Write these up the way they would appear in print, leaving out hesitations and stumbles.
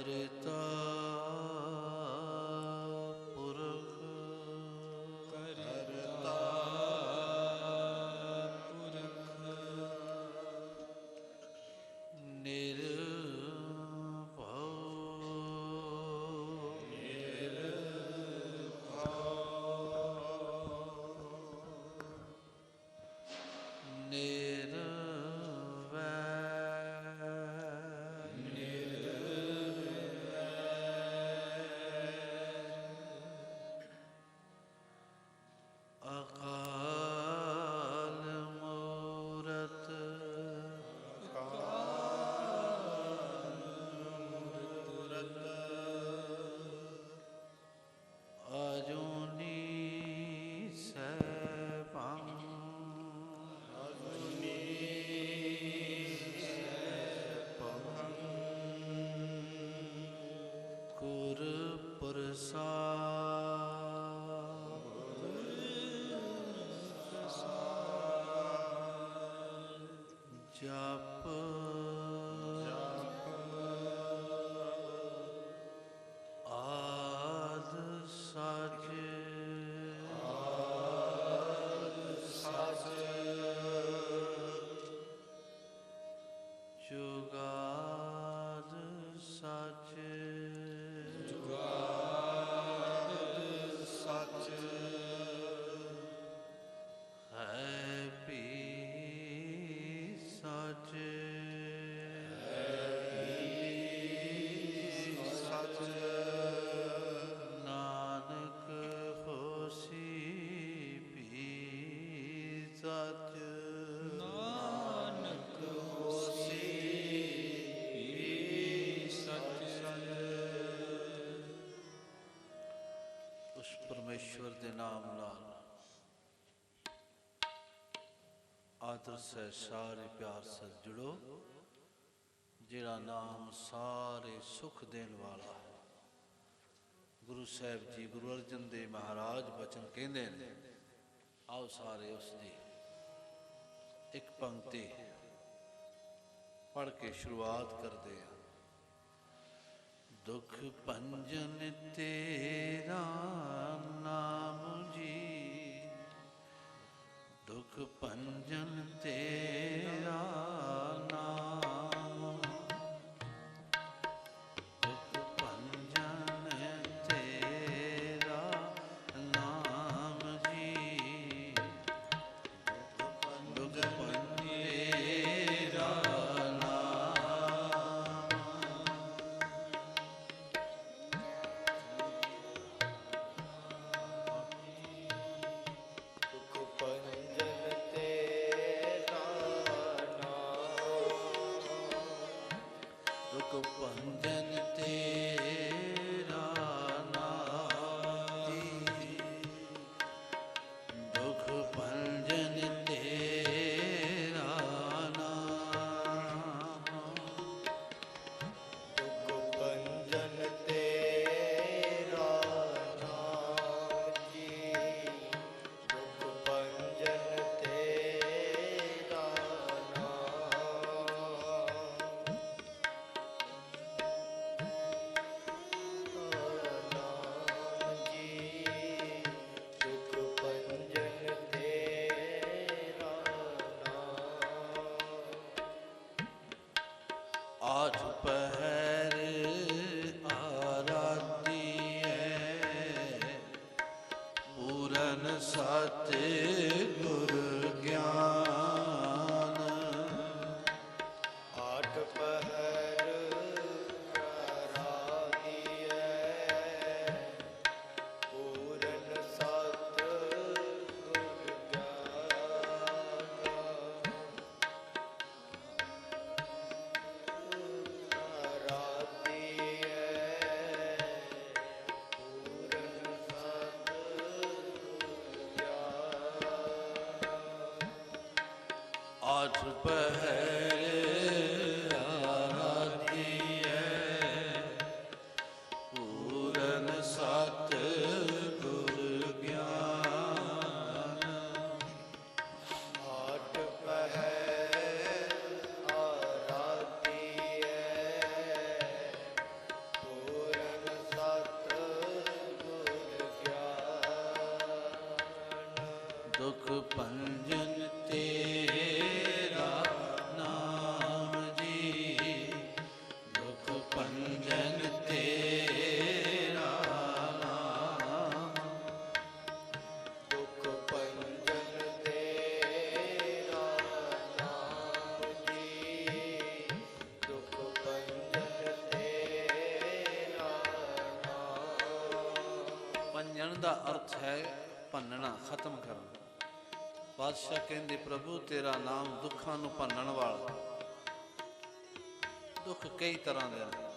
ਕਰਤਾ ਪੁਰਖ ਕਰਤਾ ਪੁਰਖ ਨਿਰਭਉ ਅਕਾਲ ਮੂਰਤ ਅਜੂਨੀ ਸੈਭੰ ਗੁਰ ਪ੍ਰਸਾਦਿ ਜਪ ਆਦ ਸਚ ਜੁਗਾਦ ਸਚ ਸੱਚ ਹੈ ਭੀ ਸਚ ਸੱਚ ਨਾਨਕ ਹੋਸੀ ਭੀ ਸਚ ਨਾਨਕ ਹੋਸੀ ਸੱਚ ਉਸ ਪਰਮੇਸ਼ਵਰ ਦੇ ਨਾਮ ਨਾਲ ਆਦਰ ਸਹਿ ਸਾਰੇ ਪਿਆਰ ਸਹਿ ਜੁੜੋ, ਜਿਹੜਾ ਨਾਮ ਸਾਰੇ ਸੁਖ ਦੇਣ ਵਾਲਾ ਹੈ। ਗੁਰੂ ਸਾਹਿਬ ਜੀ ਗੁਰੂ ਅਰਜਨ ਦੇਵ ਮਹਾਰਾਜ ਬਚਨ ਕਹਿੰਦੇ ਨੇ, ਆਓ ਸਾਰੇ ਉਸ ਦੀ ਇੱਕ ਪੰਕਤੀ ਪੜ੍ਹ ਕੇ ਸ਼ੁਰੂਆਤ ਕਰਦੇ ਹਾਂ। ਦੁਖ ਭੰਜਨ ਤੇਰਾ ਨਾਮ ਜੀ, ਦੁਖ ਭੰਜਨ ਤੇਰਾ ਨਾਮ, ਦੁਖ ਭੰਜਨ ਤੇਰਾ ਨਾਮ ਜੀ, ਦੁਖ ਭੰਜਨ ਤੇਰਾ ਭੰਜਨ ਤੇਰਾ ਨਾਮ, ਦੁਖ ਭੰਜਨ ਤੇਰਾ ਨਾਮ, ਦੁਖ ਭੰਜਨ ਤੇਰਾ ਨਾਮ ਜੀ, ਦੁਖ ਭੰਜਨ ਤੇਰਾ ਆਠ ਪਹਿਰ ਆਰਾਧੀਐ, ਪੂਰਨ ਸਤ ਗੁਰ ਗਿਆਨ, ਆਠ ਪਹਿਰ ਆਰਾਧੀਐ, ਪੂਰਨ ਸਤ ਗੁਰ ਗਿਆਨ, ਆਠ ਪਹਿਰ ਆਰਾਧੀਐ, ਪੂਰਨ ਸਤ ਗੁਰ ਗਿਆਨ, ਆਠ ਪਹਿਰ ਆਰਾਧੀਐ, ਦਾ ਅਰਥ ਹੈ ਭੰਨਣਾ, ਖਤਮ ਕਰਨਾ। ਬਾਦਸ਼ਾਹ ਕਹਿੰਦੇ ਪ੍ਰਭੂ ਤੇਰਾ ਨਾਮ ਦੁੱਖਾਂ ਨੂੰ ਭੰਨਣ ਵਾਲਾ। ਦੁੱਖ ਕਈ ਤਰ੍ਹਾਂ ਦੇ ਨੇ,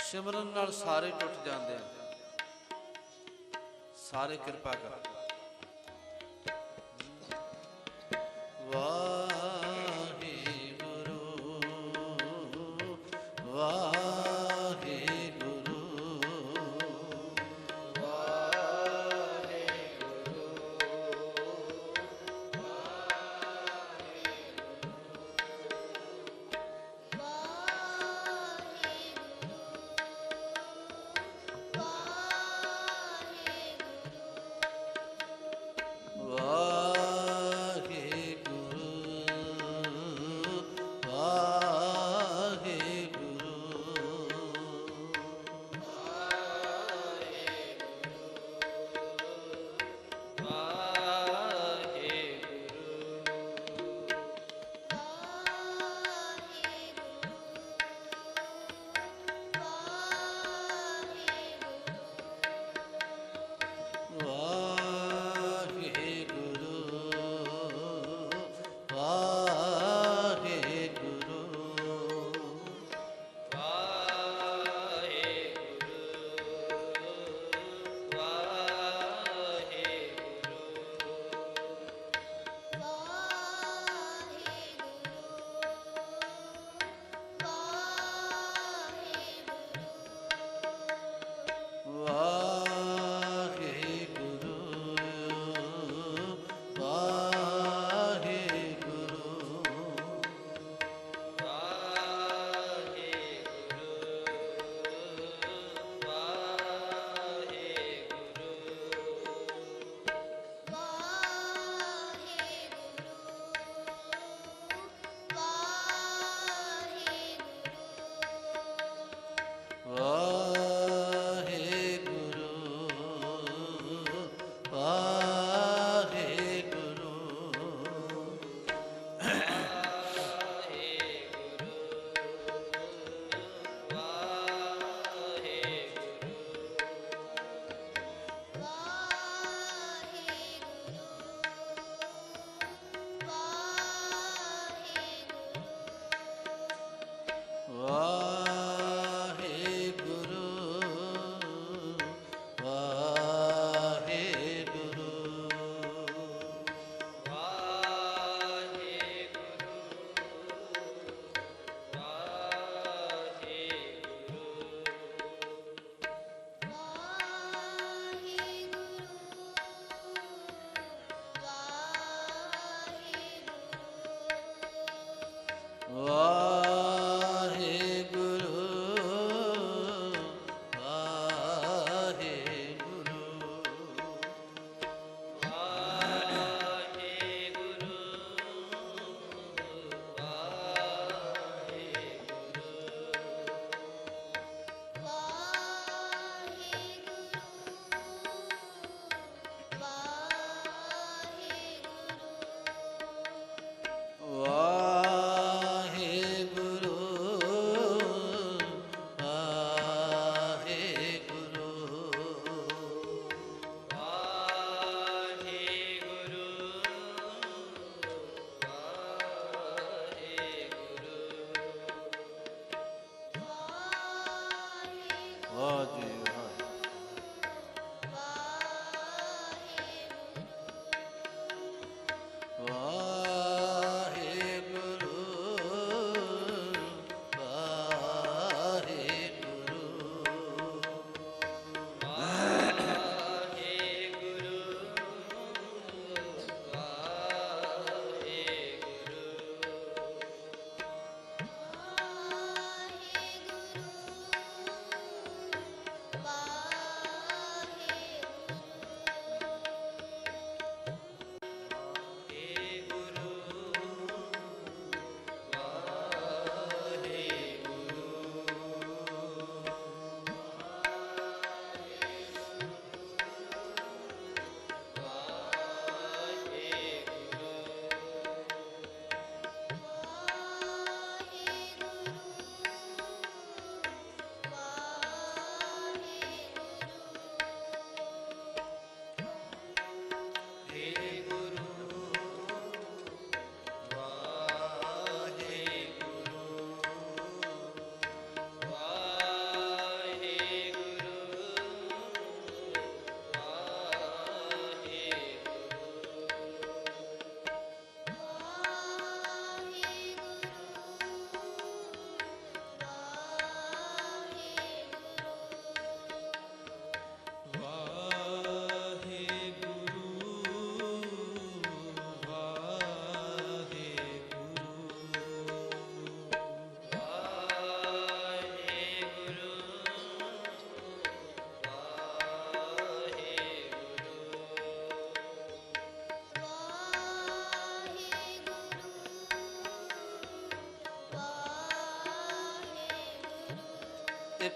ਸਿਮਰਨ ਨਾਲ ਸਾਰੇ ਟੁੱਟ ਜਾਂਦੇ ਨੇ। ਸਾਰੇ ਕਿਰਪਾ ਕਰ। ਵਾਹਿਗੁਰੂ ਵਾਹਿਗੁਰੂ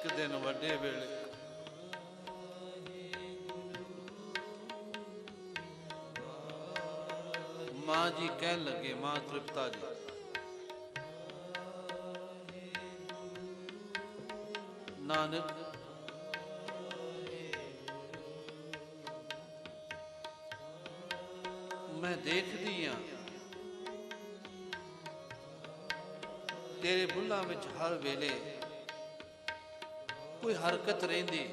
एक दिन वड्डे वेले मां जी कहन लगे, मां तृप्ता जी, नानक मैं देखदी हां तेरे बुल्लां विच हर वेले कोई हरकत रहिंदी,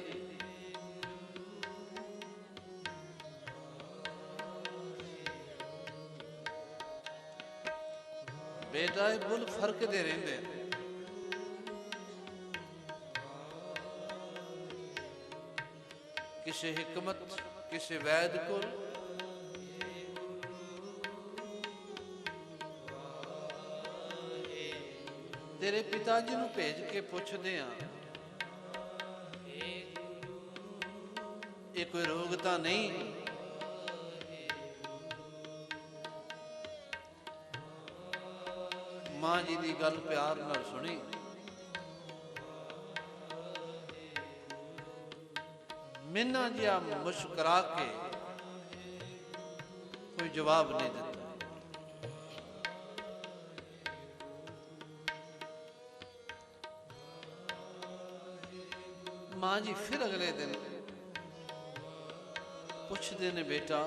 बेटा ये बुल फर्क दे रहिंदे, किसे हिकमत किसे वैद कोल तेरे पिताजी नूं भेज के पुछदे हां ये कोई रोग तां नहीं? मां जी दी गल प्यार नाल सुनी, मिन्ना जिहा मुस्कुरा के कोई जवाब नहीं दिता। मां जी फिर अगले दिन पुछदे ने, बेटा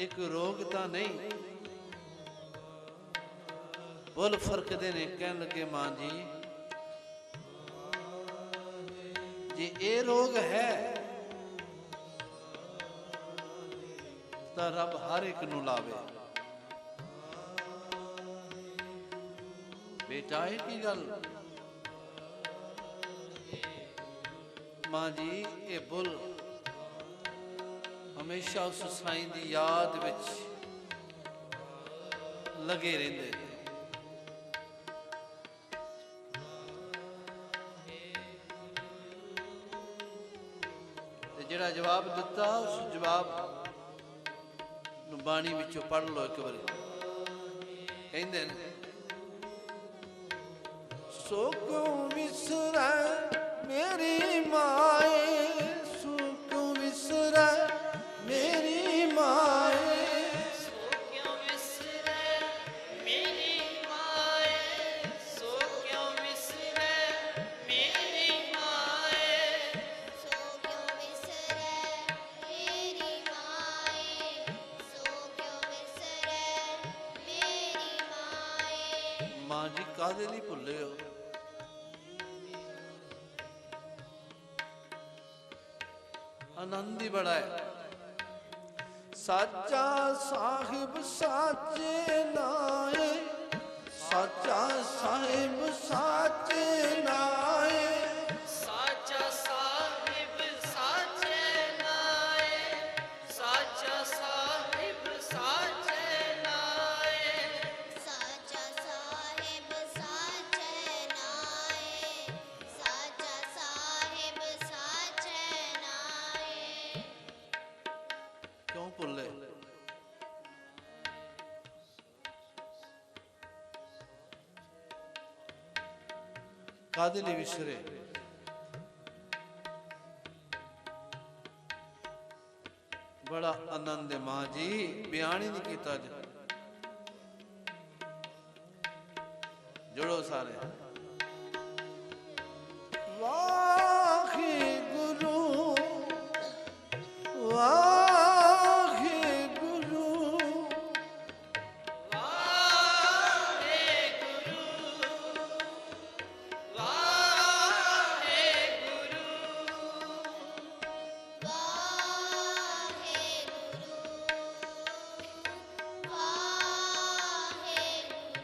एक रोग तां नहीं? बोल फर्क दे ने, कहन लगे मां जी जे ये रोग है तां रब हर एक नूं लावे। बेटा है की गल? मां जी ये बुल हमेशा उस साईं दी याद विच लगे रहिंदे, ते जिहड़ा जवाब दिता उस जवाब नूं बाणी विचों पढ़ लो एक बारी। कहंदे ने, सो क्यों विसरै मेरी माए, सो क्यों विसरै मेरी माए, सो क्यों विसरै मेरी माए, सो क्यों विसरै मेरी माए, सो क्यों विसरै मेरी माए, सो क्यों विसरै मेरी माए। मां जी कादे लई भुल्ले हो? आनंद ही बड़ा है। साचा साहिब साचे नाए, साचा साहिब साचे नाए, साचा साहिब साचे नाए, साचा साहिब साचे नाए, साचा साहिब साचे नाए, साचा साहिब साचे नाए। क्यों भुल्ले? कादे लई विसरे? बड़ा आनंद है मां जी, बयान ही नहीं कीता जी। जुड़ो सारे। वाहे गुरु वाहे गुरु वाहे गुरु, वाहे गुरु, वाहे गुरु, वाहे गुरु।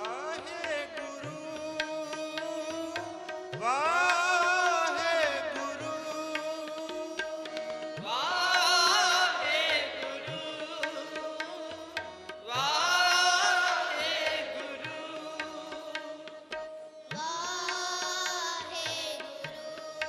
वाहे गुरु वाहे गुरु वाहे गुरु, वाहे गुरु, वाहे गुरु,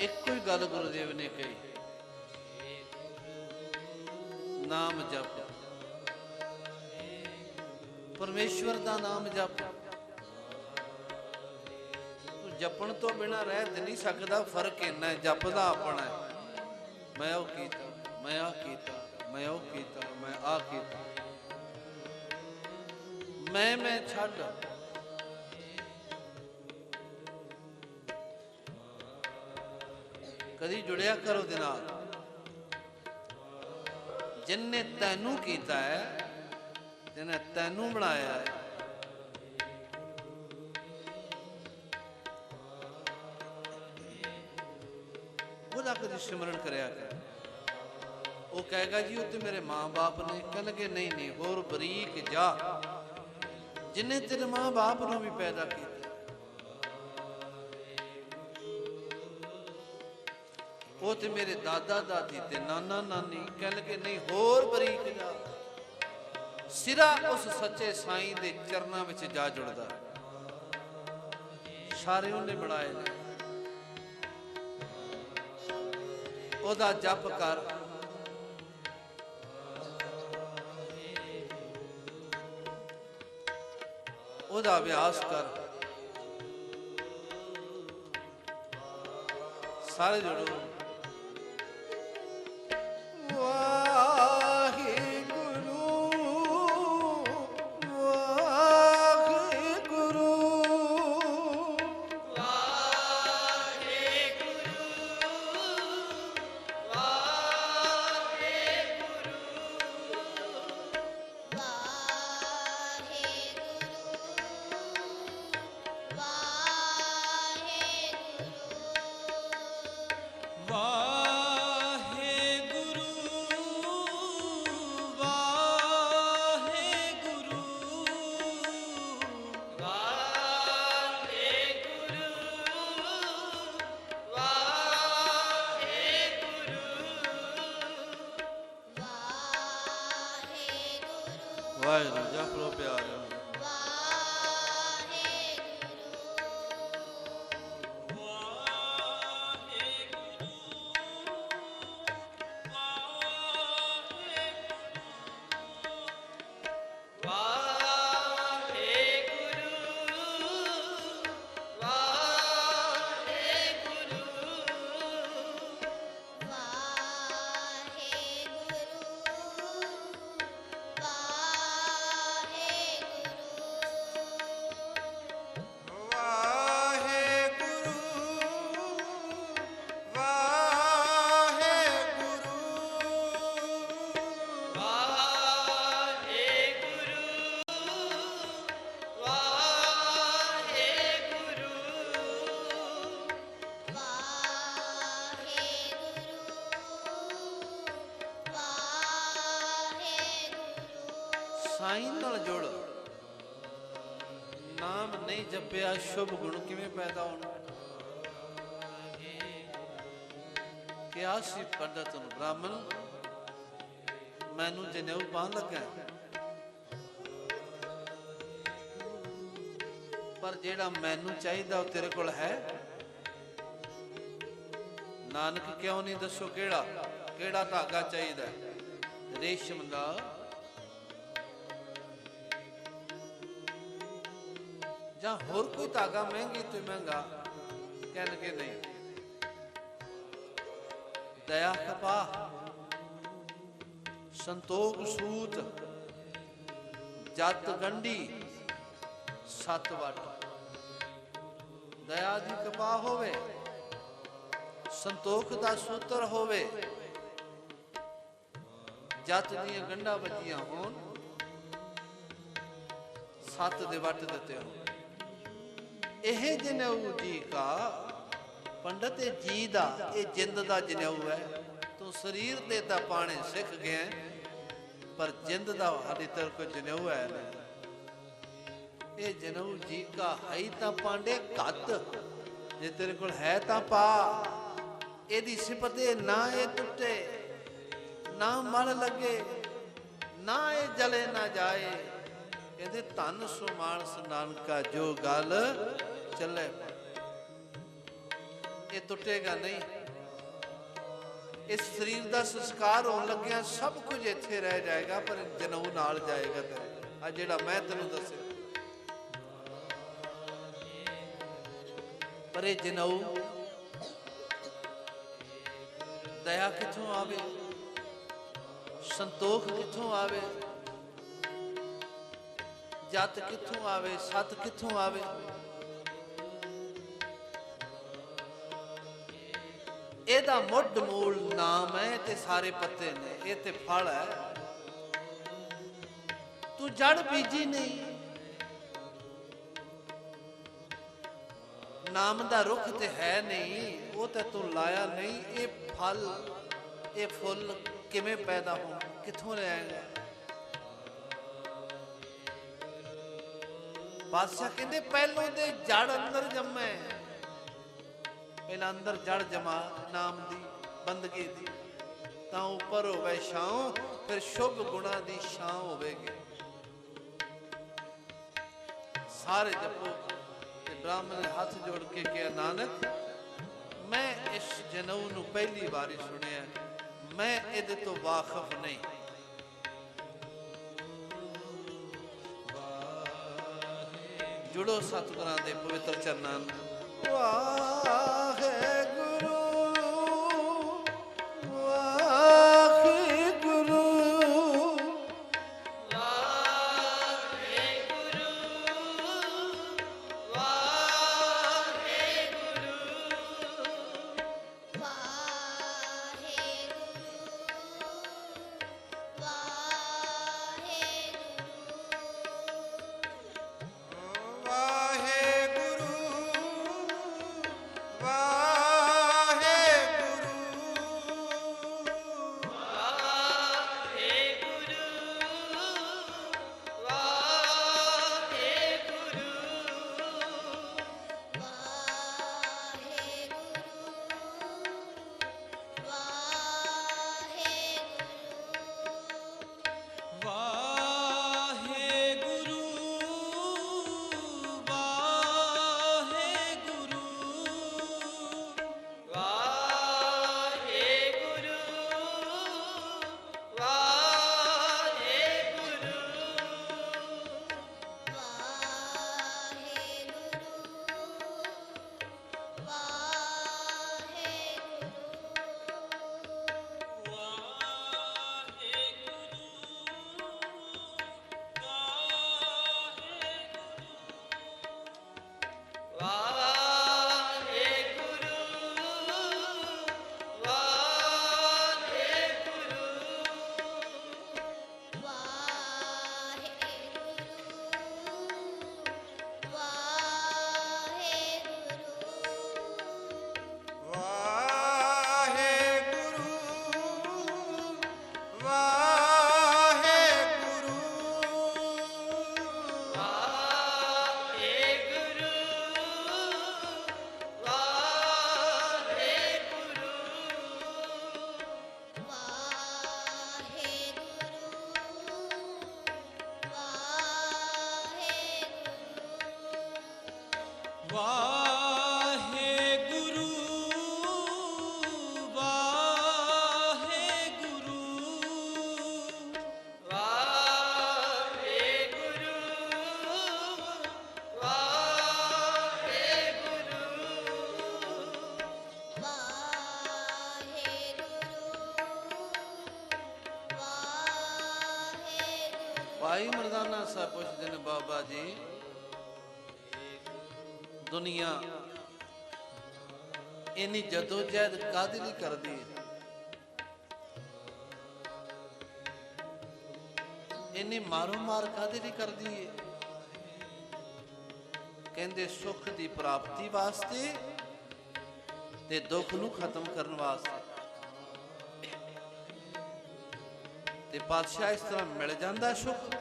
ਇੱਕੋ ਹੀ ਗੱਲ ਗੁਰੂਦੇਵ ਨੇ ਕਹੀ, ਨਾਮ ਜਪ, ਪਰਮੇਸ਼ਵਰ ਦਾ ਨਾਮ ਜਪ। ਤੂੰ ਜਪਣ ਤੋਂ ਬਿਨਾ ਰਹਿ ਤੇ ਨਹੀਂ ਸਕਦਾ। ਫਰਕ ਇੰਨਾ ਹੈ, ਜਪਦਾ ਆਪਣਾ ਹੈ। ਮੈਂ ਉਹ ਕੀਤਾ, ਮੈਂ ਆਹ ਕੀਤਾ, ਮੈਂ ਉਹ ਕੀਤਾ, ਮੈਂ ਆਹ ਕੀਤਾ। ਮੈਂ ਛੱਡ। ਕਦੀ ਜੁੜਿਆ ਕਰ ਉਹਦੇ ਨਾਲ ਜਿਨਨੇ ਤੈਨੂੰ ਕੀਤਾ ਹੈ, ਜਿਹਨੇ ਤੈਨੂੰ ਬਣਾਇਆ ਹੈ। ਉਹਦਾ ਕਦੀ ਸਿਮਰਨ ਕਰਿਆ ਕਰ। ਉਹ ਕਹੇਗਾ ਜੀ ਉਹ ਤੇ ਮੇਰੇ ਮਾਂ-ਬਾਪ ਨੇ। ਕਹਿਣਗੇ ਨਹੀਂ ਨਹੀਂ, ਹੋਰ ਬਰੀਕ ਜਾ, ਜਿਨੇ ਤੇਰੇ ਮਾਂ-ਬਾਪ ਨੂੰ ਵੀ ਪੈਦਾ ਕੀਤਾ। ਉਹ ਤੇ ਮੇਰੇ ਦਾਦਾ ਦਾਦੀ ਤੇ ਨਾਨਾ ਨਾਨੀ। ਕਹਿਣਗੇ ਨਹੀਂ, ਹੋਰ ਬਰੀਕ ਜਾ। ਸਿਰਾ ਉਸ ਸੱਚੇ ਸਾਈਂ ਦੇ ਚਰਨਾਂ ਵਿੱਚ ਜਾ ਜੁੜਦਾ। ਸਾਰੇ ਉਹਨੇ ਬਣਾਏ ਨੇ। ਉਹਦਾ ਜਪ ਕਰ, ਉਹਦਾ ਅਭਿਆਸ ਕਰ। ਸਾਰੇ ਜੁੜੋ। ਵਾਹਿਗੁਰੂ ਜਪ ਲੋ ਪਿਆਰਿਓ। ਸਾਈਂ ਨਾਲ ਜੁੜ। ਨਾਮ ਨਹੀਂ ਜਪਿਆ ਸ਼ੁਭ ਗੁਣ ਕਿਵੇਂ ਪੈਦਾ ਹੋਣ? ਕਿਹਾ ਸੀ ਪੰਡਤ ਨੂੰ, ਬ੍ਰਾਹਮਣ ਮੈਨੂੰ ਜਨੇਊ ਪਾਉਣ ਲੱਗਾ, ਪਰ ਜਿਹੜਾ ਮੈਨੂੰ ਚਾਹੀਦਾ ਉਹ ਤੇਰੇ ਕੋਲ ਹੈ? ਨਾਨਕ ਕਿਉਂ ਨਹੀਂ ਦੱਸੋ ਕਿਹੜਾ ਧਾਗਾ ਚਾਹੀਦਾ? ਰੇਸ਼ਮ ਦਾ ਜਾਂ ਹੋਰ ਕੋਈ ਧਾਗਾ ਮਹਿੰਗੀ ਤੋਂ ਮਹਿੰਗਾ? ਕਹਿਣਗੇ ਨਹੀਂ। ਦਇਆ ਕਪਾਹ, ਸੰਤੋਖ ਸੂਤ, ਜਤ ਗੰਢੀ, ਸੱਤ ਵੱਟ। ਦਇਆ ਦੀ ਕਪਾਹ ਹੋਵੇ, ਸੰਤੋਖ ਦਾ ਸੂਤਰ ਹੋਵੇ, ਜਤ ਦੀਆਂ ਗੰਢਾਂ ਵੱਜੀਆਂ ਹੋਣ, ਸੱਤ ਦੇ ਵੱਟ ਦਿੱਤੇ ਹੋਣ। ਇਹ ਜਨੇਊ ਜੀ ਕਾ ਪੰਡਤ ਜੀ ਦਾ, ਇਹ ਜਿੰਦ ਦਾ ਜਨੇਊ ਹੈ। ਤੂੰ ਸਰੀਰ ਤੇ ਤਾਂ ਪਾਣੇ ਸਿੱਖ ਗਿਆ, ਪਰ ਜਿੰਦ ਦਾ ਹਾਲੇ ਤੇਰੇ ਕੋਲ ਜਨੇਊ ਹੈ ਨਹੀਂ। ਇਹ ਜਨੇਊ ਜੀ ਕਾ ਹੈ ਤਾਂ ਪਾਂਡੇ ਘੱਤ, ਜੇ ਤੇਰੇ ਕੋਲ ਹੈ ਤਾਂ ਪਾ। ਇਹਦੀ ਸਿਫਤ ਇਹ ਨਾ ਇਹ ਟੁੱਟੇ, ਨਾ ਮਲ ਲੱਗੇ, ਨਾ ਇਹ ਜਲੇ ਨਾ ਜਾਏ। ਕਹਿੰਦੇ ਧੰਨ ਸੋ ਮਾਨਸ ਨਾਨਕਾ ਜੋ ਗੱਲ ਚੱਲੇ। ਇਹ ਟੁੱਟੇਗਾ ਨਹੀਂ। ਇਸ ਸਰੀਰ ਦਾ ਸੰਸਕਾਰ ਹੋਣ ਲੱਗਿਆ ਸਭ ਕੁਝ ਇੱਥੇ ਰਹਿ ਜਾਏਗਾ, ਪਰ ਜਨੇਊ ਨਾਲ ਜਾਏਗਾ ਤੇਰੇ। ਆ ਜਿਹੜਾ ਮੈਂ ਤੈਨੂੰ ਦੱਸਿਆ, ਪਰ ਇਹ ਜਨੇਊ ਦਇਆ ਕਿੱਥੋਂ ਆਵੇ? ਸੰਤੋਖ ਕਿੱਥੋਂ ਆਵੇ? ਜਤ ਕਿੱਥੋਂ ਆਵੇ? ਸਤ ਕਿੱਥੋਂ ਆਵੇ? ਇਹਦਾ ਮੁੱਢ ਮੂਲ ਨਾਮ ਹੈ ਤੇ ਸਾਰੇ ਪੱਤੇ ਨੇ। ਇਹ ਤੇ ਫਲ ਹੈ। ਤੂੰ ਜੜ ਬੀਜੀ ਨਹੀਂ, ਨਾਮ ਦਾ ਰੁੱਖ ਤੇ ਹੈ ਨਹੀਂ, ਉਹ ਤੇ ਤੂੰ ਲਾਇਆ ਨਹੀਂ। ਇਹ ਫਲ, ਇਹ ਫੁੱਲ ਕਿਵੇਂ ਪੈਦਾ ਹੋਣ? ਕਿੱਥੋਂ ਲਿਆਏਗਾ? ਬਾਦਸ਼ਾਹ ਕਹਿੰਦੇ ਪਹਿਲੋਂ ਦੇ ਜੜ ਅੰਦਰ ਜੰਮੇ। ਪਹਿਲਾਂ ਅੰਦਰ ਜੜ ਜਮਾ ਨਾਮ ਦੀ ਬੰਦਗੀ ਦੀ, ਤਾਂ ਉੱਪਰ ਹੋਵੇ ਛਾਂ, ਫਿਰ ਸ਼ੁਭ ਗੁਣਾ ਦੀ ਛਾਂ ਹੋਵੇਗੀ। ਸਾਰੇ ਜਪੋ। ਤੇ ਬ੍ਰਾਹਮਣ ਨੇ ਹੱਥ ਜੋੜ ਕੇ ਕਿਹਾ, ਨਾਨਕ ਮੈਂ ਇਸ ਜਨੇਊ ਨੂੰ ਪਹਿਲੀ ਵਾਰੀ ਸੁਣਿਆ, ਮੈਂ ਇਹਦੇ ਤੋਂ ਵਾਕਿਫ ਨਹੀਂ। ਜੁੜੋ ਸਤਿਗੁਰਾਂ ਦੇ ਪਵਿੱਤਰ ਚਰਨਾਂ ਨੂੰ। ਵਾਹਿਗੁਰੂ ਵਾਹਿਗੁਰੂ ਵਾਹਿਗੁਰੂ ਵਾਹਿਗੁਰੂ ਵਾਹਿਗੁਰੂ ਵਾਹਿਗੁਰੂ ਵਾਹਿਗੁਰੂ ਭਾਈ ਮਰਦਾਨਾ ਸਾਹਿਬ ਪੁੱਛਦੇ ਨੇ ਬਾਬਾ ਜੀ ਦੁਨੀਆ ਇੰਨੀ ਜਦੋਜਹਿਦ ਕਾਹਦੇ ਲਈ ਕਰਦੀ ਹੈ ਇੰਨੀ ਮਾਰੋ ਮਾਰ ਕਾਹਦੇ ਲਈ ਕਰਦੀ ਹੈ ਕਹਿੰਦੇ ਸੁੱਖ ਦੀ ਪ੍ਰਾਪਤੀ ਵਾਸਤੇ ਤੇ ਦੁੱਖ ਨੂੰ ਖਤਮ ਕਰਨ ਵਾਸਤੇ ਤੇ ਪਾਤਸ਼ਾਹ ਇਸ ਤਰ੍ਹਾਂ ਮਿਲ ਜਾਂਦਾ ਸੁੱਖ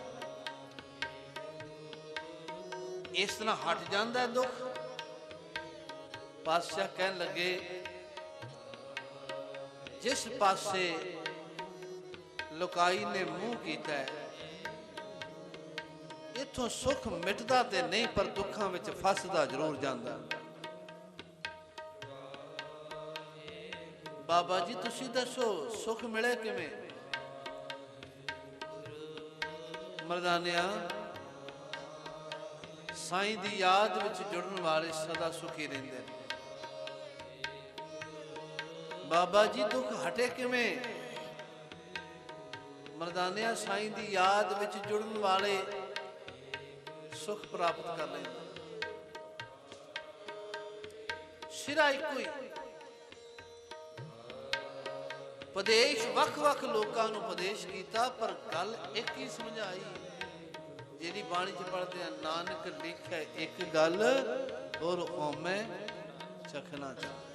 ਇਸ ਤਰ੍ਹਾਂ ਹਟ ਜਾਂਦਾ ਦੁੱਖ ਪਾਤਸ਼ਾਹ ਕਹਿਣ ਲੱਗੇ ਜਿਸ ਪਾਸੇ ਲੁਕਾਈ ਨੇ ਮੂੰਹ ਕੀਤਾ ਹੈ ਇਥੋਂ ਸੁੱਖ ਮਿਟਦਾ ਤੇ ਨਹੀਂ ਪਰ ਦੁੱਖਾਂ ਵਿੱਚ ਫਸਦਾ ਜ਼ਰੂਰ ਜਾਂਦਾ ਬਾਬਾ ਜੀ ਤੁਸੀਂ ਦੱਸੋ ਸੁੱਖ ਮਿਲੇ ਕਿਵੇਂ ਮਰਦਾਨਿਆ ਸਾਈਂ ਦੀ ਯਾਦ ਵਿੱਚ ਜੁੜਨ ਵਾਲੇ ਸਦਾ ਸੁਖੀ ਰਹਿੰਦੇ ਨੇ ਬਾਬਾ ਜੀ ਦੁੱਖ ਹਟੇ ਕਿਵੇਂ ਮਰਦਾਨਿਆ ਸਾਈਂ ਦੀ ਯਾਦ ਵਿੱਚ ਜੁੜਨ ਵਾਲੇ ਸੁਖ ਪ੍ਰਾਪਤ ਕਰ ਲੈਂਦੇ ਸਿਰਾ ਇੱਕੋ ਹੀ ਉਪਦੇਸ਼ ਵੱਖ-ਵੱਖ ਲੋਕਾਂ ਨੂੰ ਉਪਦੇਸ਼ ਕੀਤਾ ਪਰ ਗੱਲ ਇੱਕ ਹੀ ਸਮਝਾਈ ਜਿਹੜੀ ਬਾਣੀ ਚ ਪੜ੍ਹਦੇ ਆ ਨਾਨਕ ਲਿਖੈ ਇੱਕ ਗੱਲ ਔਰ ਹਉਮੈ ਚਖਣਾ ਚਾਹ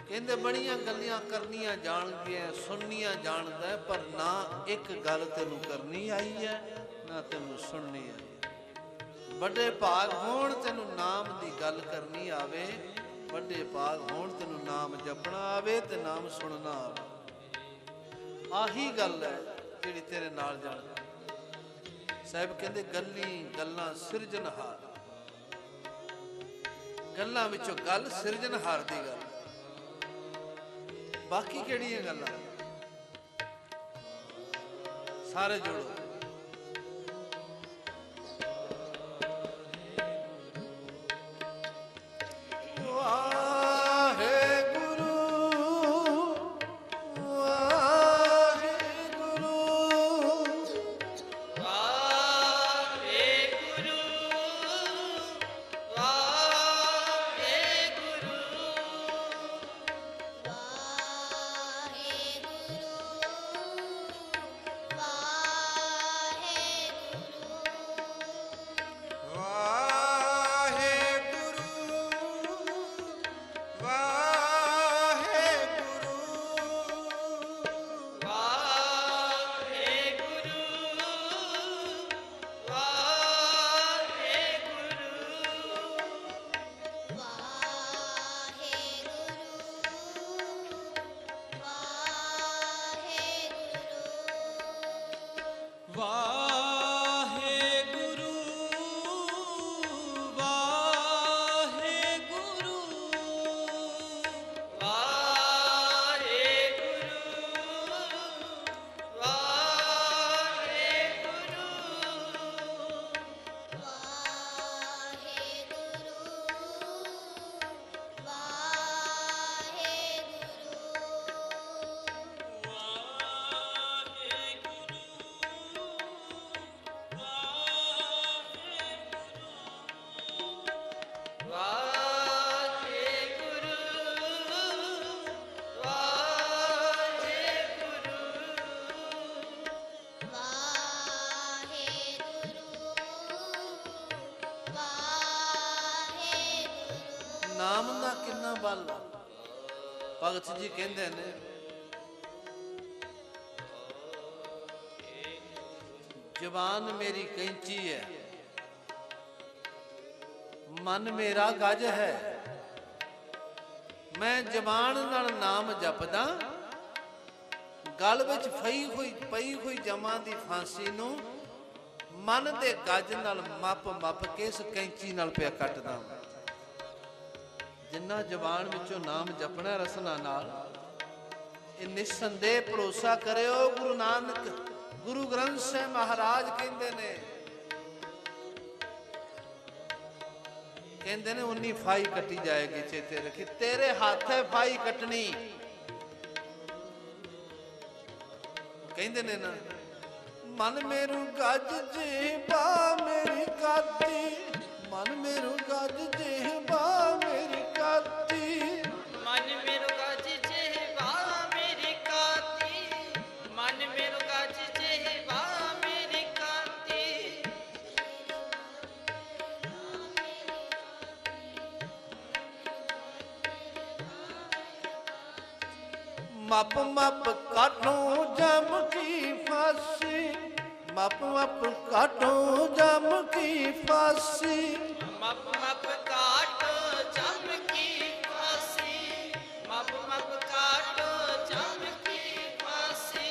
ਕਹਿੰਦੇ ਬੜੀਆਂ ਗੱਲਾਂ ਕਰਨੀਆਂ ਜਾਣਦੀਆਂ ਸੁਣਨੀਆਂ ਜਾਣਦਾ ਪਰ ਨਾ ਇੱਕ ਗੱਲ ਤੈਨੂੰ ਕਰਨੀ ਆਈ ਹੈ ਨਾ ਤੈਨੂੰ ਸੁਣਨੀ ਆਈ ਵੱਡੇ ਭਾਗ ਹੋਣ ਤੈਨੂੰ ਨਾਮ ਦੀ ਗੱਲ ਕਰਨੀ ਆਵੇ ਵੱਡੇ ਭਾਗ ਹੋਣ ਤੈਨੂੰ ਨਾਮ ਜਪਣਾ ਆਵੇ ਤੇ ਨਾਮ ਸੁਣਨਾ ਆਵੇ ਆਹੀ ਗੱਲ ਹੈ ਜਿਹੜੀ ਤੇਰੇ ਨਾਲ ਜਾਣੀ ਸਾਹਿਬ ਕਹਿੰਦੇ ਗੱਲਾਂ ਸਿਰਜਣਹਾਰ ਗੱਲਾਂ ਵਿੱਚੋਂ ਗੱਲ ਸਿਰਜਣਹਾਰ ਦੀ ਗੱਲ ਬਾਕੀ ਕਿਹੜੀਆਂ ਗੱਲਾਂ ਸਾਰੇ ਜੁੜੋ ਨਾਮ ਦਾ ਕਿੰਨਾ ਬਲ ਭਗਤ ਜੀ ਕਹਿੰਦੇ ਨੇ ਜ਼ਬਾਨ ਮੇਰੀ ਕੈਂਚੀ ਹੈ ਮਨ ਮੇਰਾ ਗੱਜ ਹੈ ਮੈਂ ਜ਼ਬਾਨ ਨਾਲ ਨਾਮ ਜਪਦਾ ਗਲ ਵਿੱਚ ਪਈ ਹੋਈ ਜਮਾਂ ਦੀ ਫਾਂਸੀ ਨੂੰ ਮਨ ਦੇ ਗੱਜ ਨਾਲ ਮੱਪ ਕੇ ਇਸ ਕੈਂਚੀ ਨਾਲ ਪਿਆ ਕੱਟਦਾ। ਜਿੰਨਾ ਜ਼ਬਾਨ ਵਿੱਚੋਂ ਨਾਮ ਜਪਣਾ ਰਸਨਾ ਨਾਲ, ਇਹ ਨਿਸੰਦੇਹ ਭਰੋਸਾ ਕਰਿਓ। ਗੁਰੂ ਨਾਨਕ ਗੁਰੂ ਗ੍ਰੰਥ ਸਾਹਿਬ ਮਹਾਰਾਜ ਕਹਿੰਦੇ ਨੇ ਉਨੀ ਫਾਈ ਕੱਟੀ ਜਾਏਗੀ। ਚੇਤੇ ਰੱਖੀ, ਤੇਰੇ ਹੱਥ ਹੈ ਫਾਈ ਕੱਟਣੀ। ਕਹਿੰਦੇ ਨੇ ਨਾ, ਮਨ ਮੇਰੂ ਗੱਜ ਜਿਹਬਾ ਮੇਰੀ ਕਾਤੀ, ਮਨ ਮੇਰੂ ਗੱਜ ਜਿਹਬਾ ਮੇਰੀ ਕਾਤੀ, ਮਨ ਮੇਰੂ ਗੱਜ ਜਿਹਬਾ ਮੇਰੀ ਕਾਤੀ, ਮਨ ਮੇਰੂ ਗੱਜ ਜਿਹਬਾ ਮੇਰੀ ਕਾਤੀ। ਮੱਪ ਕਾਟੋ ਜਮ ਕੀ ਫਾਸੀ, ਮੱਪ ਕਾਟੋ ਜਮ ਕੀ ਫਾਸੀ, ਮੱਪ ਕਾਟੋ ਜਮ ਕੀ ਫਾਸੀ, ਮੱਪ ਕਾਟੋ ਜਮ ਕੀ ਫਾਸੀ।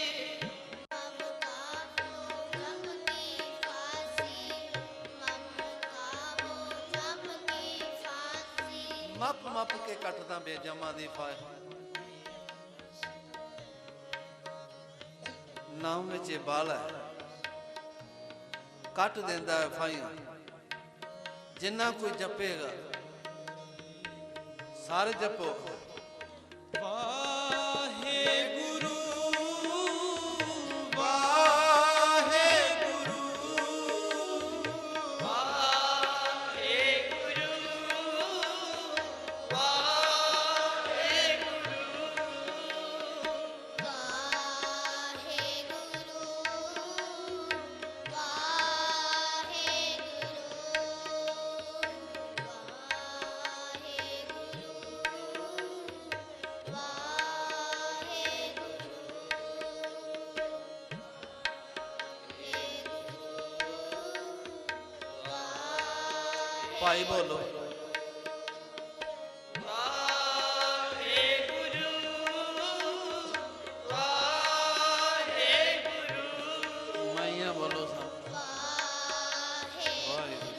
ਮੱਪ ਕੇ ਕੱਟਦਾ ਬੇਜਮਾਂ ਦੀ ਫਾਈ। ਨਾਮ ਵਿੱਚ ਇਹ ਬਾਲ ਹੈ, ਕੱਟ ਦਿੰਦਾ ਹੈ ਫਾਈਆਂ। ਜਿੰਨਾ ਕੋਈ ਜਪੇਗਾ, ਸਾਰੇ ਜਪੋ। ਵਾਹਿਗੁਰੂ ਵਾਹਿਗੁਰੂ ਭਾਈ ਬੋਲੋ। ਮਾਈਆਂ ਬੋਲੋ ਸਭ। ਵਾਹਿਗੁਰੂ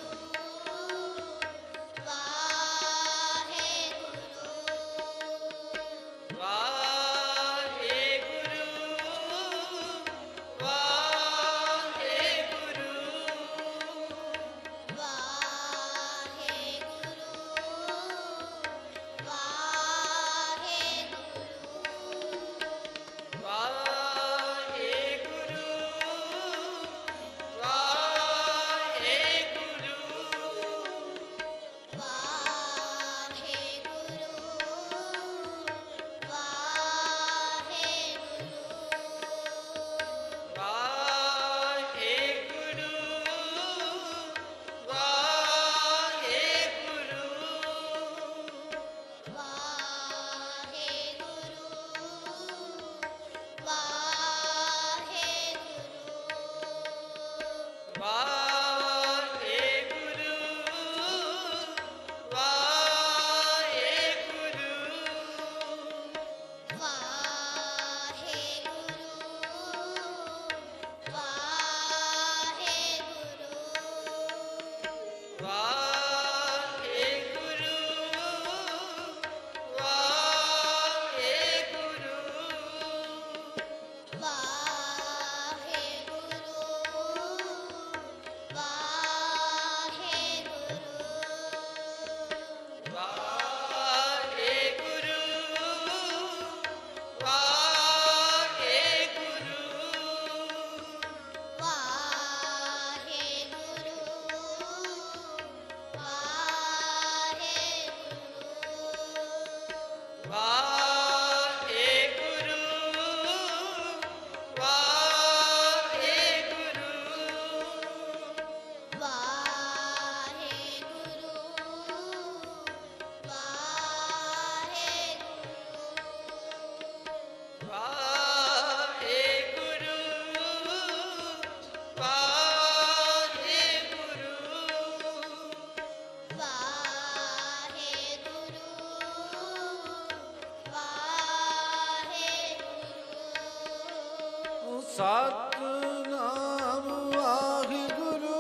ਸਤਿਨਾਮ ਵਾਹਿਗੁਰੂ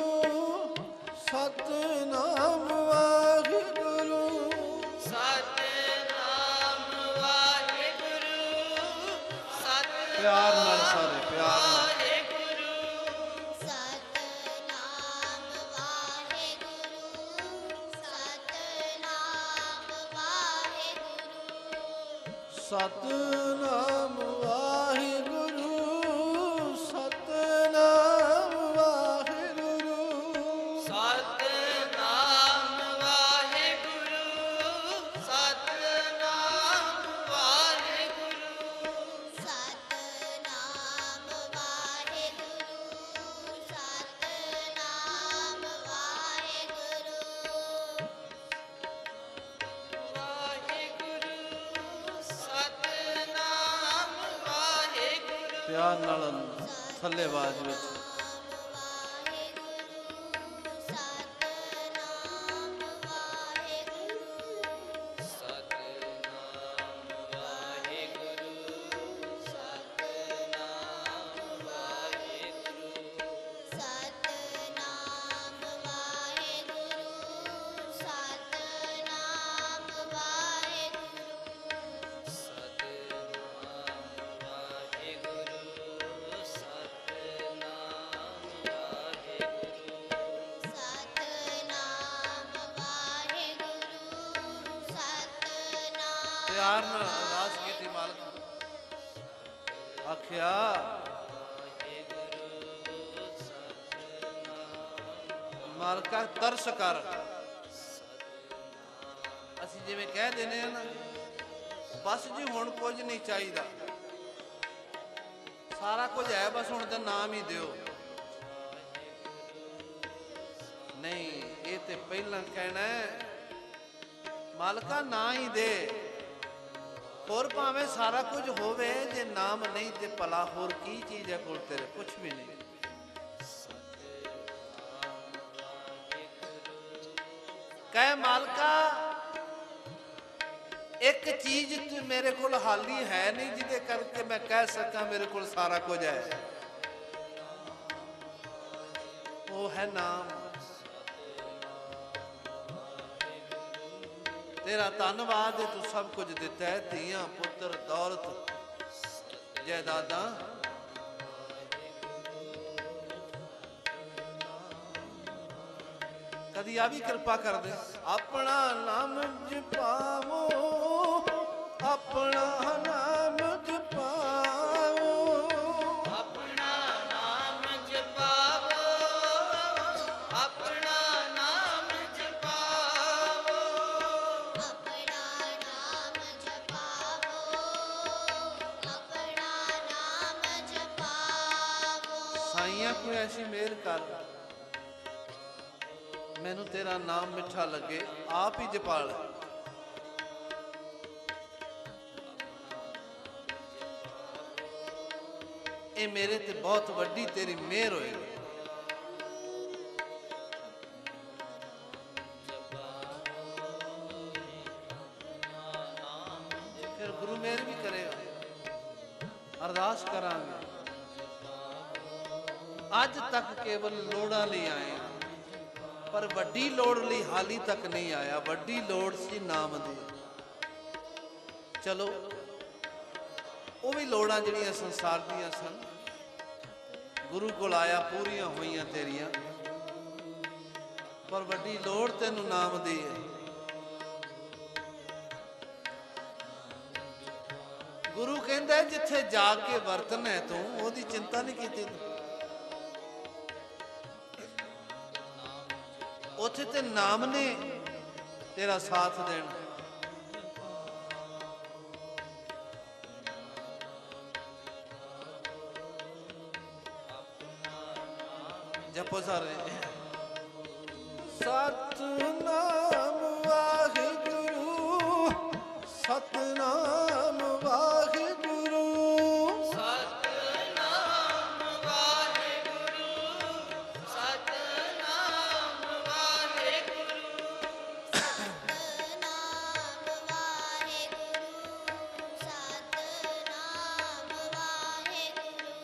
ਸਤਿਨਾਮ ਵਾਹਿਗੁਰੂ ਸਤਿਨਾਮ ਵਾਹਿਗੁਰੂ ਸਤਿਨਾਮ ਪਿਆਰ ਨਾਲ ਸਾਰੇ ਪਿਆਰ ਨਾਲ ਵਾਹਿਗੁਰੂ ਸਤਨਾਮ ਵਾਹਿਗੁਰੂ ਸਤਨਾਮ ਵਾਹਿਗੁਰੂ ਸਤਿਨਾਮ ਵਾਹਿਗੁਰੂ ਸਤਿਨਾਮ ਵਾਹਿਗੁਰੂ ਸਤਿਨਾਮ ਵਾਹਿਗੁਰੂ ਸਤਿਨਾਮ ਵਾਹਿਗੁਰੂ ਸਤਨਾਮ ਵਾਹਿਗੁਰੂ ਸਤਨਾਮ ਵਾਹਿਗੁਰੂ ਸਤਿਨਾਮ ਵਾਹਿਗੁਰੂ ਪਿਆਰ ਨਾਲ ਥੱਲੇ ਆਵਾਜ਼ ਵਿੱਚ ਸਤਨਾਮ ਵਾਹਿਗੁਰੂ ਸਤਿਨਾਮ ਵਾਹਿਗੁਰੂ ਸਤਿਨਾਮ ਵਾਹਿਗੁਰੂ ਸਤਨਾਮ ਵਾਹਿਗੁਰੂ ਸਤਨਾਮ ਵਾਹਿਗੁਰੂ ਸਤਿਨਾਮ ਵਾਹਿਗੁਰੂ ਸਤਿਨਾਮ ਵਾਹਿਗੁਰੂ ਸਤਨਾਮ ਵਾਹਿਗੁਰੂ ਸਤਨਾਮ ਪਿਆਰ ਨਾਲ ਅਰਦਾਸ ਕੀਤੀ ਮਾਲਕ ਆਖਿਆ ਮਾਲਕਾ ਤਰਸ ਕਰ ਅਸੀਂ ਜਿਵੇਂ ਕਹਿ ਦਿੰਦੇ ਆ ਨਾ ਬਸ ਜੀ ਹੁਣ ਕੁਝ ਨਹੀਂ ਚਾਹੀਦਾ ਸਾਰਾ ਕੁਝ ਹੈ ਬਸ ਹੁਣ ਤਾਂ ਨਾਮ ਹੀ ਦਿਓ ਨਹੀਂ ਇਹ ਤੇ ਪਹਿਲਾਂ ਕਹਿਣਾ ਹੈ, ਮਾਲਕਾ ਨਾ ਹੀ ਦੇ ਹੋਰ ਭਾਵੇਂ ਸਾਰਾ ਕੁਝ ਹੋਵੇ ਜੇ ਨਾਮ ਨਹੀਂ ਤੇ ਭਲਾ ਹੋਰ ਕੀ ਚੀਜ਼ ਹੈ ਕੋਲ ਤੇਰੇ ਕੁਝ ਵੀ ਨਹੀਂ ਕਹਿ ਮਾਲਕਾ ਇੱਕ ਚੀਜ਼ ਤੇ ਮੇਰੇ ਕੋਲ ਹਾਲੀ ਹੈ ਨਹੀਂ ਜਿਹਦੇ ਕਰਕੇ ਮੈਂ ਕਹਿ ਸਕਾਂ ਮੇਰੇ ਕੋਲ ਸਾਰਾ ਕੁਝ ਹੈ ਉਹ ਹੈ ਨਾਮ ਤੇਰਾ ਧੰਨਵਾਦ ਹੈ ਤੂੰ ਸਭ ਕੁਝ ਦਿੱਤਾ ਹੈ ਧੀਆਂ ਪੁੱਤਰ ਦੌਲਤ ਜਾਇਦਾਦਾਂ ਕਦੀ ਆ ਵੀ ਕਿਰਪਾ ਕਰ ਦੇ ਆਪਣਾ ਨਾਮ ਜਪਾਵੋ ਆਪਣਾ ਨਾਮ ਜਪਾਵੋ ਆਪਣਾ ਨਾਮ ਜਪਾਵੋ ਆਪਣਾ ਨਾਮ ਜਪਾਵੋ ਆਪਣਾ ਨਾਮ ਜਪਾਵੋ ਆਪਣਾ ਨਾਮ ਜਪਾਵੋ ਸਾਈਆਂ ਕੋਈ ਐਸੀ ਮਿਹਰ ਕਰ ਮੈਨੂੰ ਤੇਰਾ ਨਾਮ ਮਿੱਠਾ ਲੱਗੇ ਆਪ ਹੀ ਜਪਾ ਲੈ ਇਹ ਮੇਰੇ ਤੇ ਬਹੁਤ ਵੱਡੀ ਤੇਰੀ ਮਿਹਰ ਹੋਏਗੀ ਫਿਰ ਗੁਰੂ ਮਿਹਰ ਵੀ ਕਰੇਗਾ ਅਰਦਾਸ ਕਰਾਂਗੇ ਅੱਜ ਤੱਕ ਕੇਵਲ ਲੋੜਾਂ ਲਈ ਆਏ ਹਾਂ ਪਰ ਵੱਡੀ ਲੋੜ ਲਈ ਹਾਲੀ ਤੱਕ ਨਹੀਂ ਆਇਆ ਵੱਡੀ ਲੋੜ ਸੀ ਨਾਮ ਦੀ ਚਲੋ ਉਹ ਵੀ ਲੋੜਾਂ ਜਿਹੜੀਆਂ ਸੰਸਾਰ ਦੀਆਂ ਸਨ ਗੁਰੂ ਕੋਲ ਆਇਆ ਪੂਰੀਆਂ ਹੋਈਆਂ ਤੇਰੀਆਂ ਪਰ ਵੱਡੀ ਲੋੜ ਤੈਨੂੰ ਨਾਮ ਦੀ ਹੈ ਗੁਰੂ ਕਹਿੰਦਾ ਜਿੱਥੇ ਜਾ ਕੇ ਵਰਤਣਾ ਹੈ ਤੂੰ ਉਹਦੀ ਚਿੰਤਾ ਨਹੀਂ ਕੀਤੀ ਤੂੰ ਉੱਥੇ ਤੇ ਨਾਮ ਨੇ ਤੇਰਾ ਸਾਥ ਦੇਣਾ ਜਪੋ ਸਾਰੇ ਸਤਨਾਮ ਵਾਹਿਗੁਰੂ ਸਤਨਾਮ ਵਾਹਿਗੁਰੂ ਸਤਨਾਮ ਵਾਹਿਗੁਰੂ ਸਤਨਾਮ ਵਾਹਿਗੁਰੂ ਸਤਨਾਮ ਵਾਹਿਗੁਰੂ ਸਤਨਾਮ ਵਾਹਿਗੁਰੂ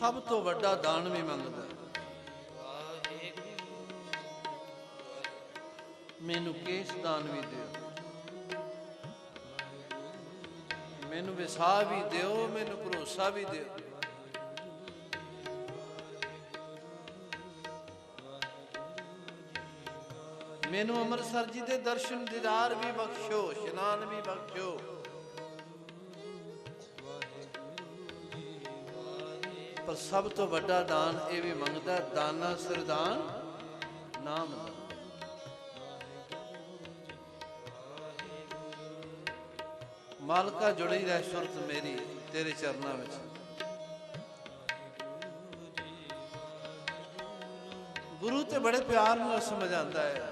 ਸਭ ਤੋਂ ਵੱਡਾ ਦਾਨ ਵੀ ਮੰਗਦਾ ਹੈ। ਮੈਨੂੰ ਕੇਸ ਦਾਨ ਵੀ ਦਿਓ, ਮੈਨੂੰ ਵਿਸਾਹ ਵੀ ਦਿਓ, ਮੈਨੂੰ ਭਰੋਸਾ ਵੀ ਦਿਓ। ਮੈਨੂੰ ਅੰਮ੍ਰਿਤਸਰ ਜੀ ਦੇ ਦਰਸ਼ਨ ਦੀਦਾਰ ਵੀ ਬਖਸ਼ੋ, ਇਸ਼ਨਾਨ ਵੀ ਬਖਸ਼ੋ। ਪਰ ਸਭ ਤੋਂ ਵੱਡਾ ਦਾਨ ਇਹ ਵੀ ਮੰਗਦਾ, ਦਾਨਾ ਸਰਦਾਨ ਨਾਮ ਦਾ। ਮਾਲਕਾ ਜੁੜੀ ਰਹਿ ਸੁਰਤ ਮੇਰੀ ਤੇਰੇ ਚਰਨਾਂ ਵਿੱਚ। ਗੁਰੂ ਤੇ ਬੜੇ ਪਿਆਰ ਨਾਲ ਸਮਝ ਆਉਂਦਾ ਹੈ।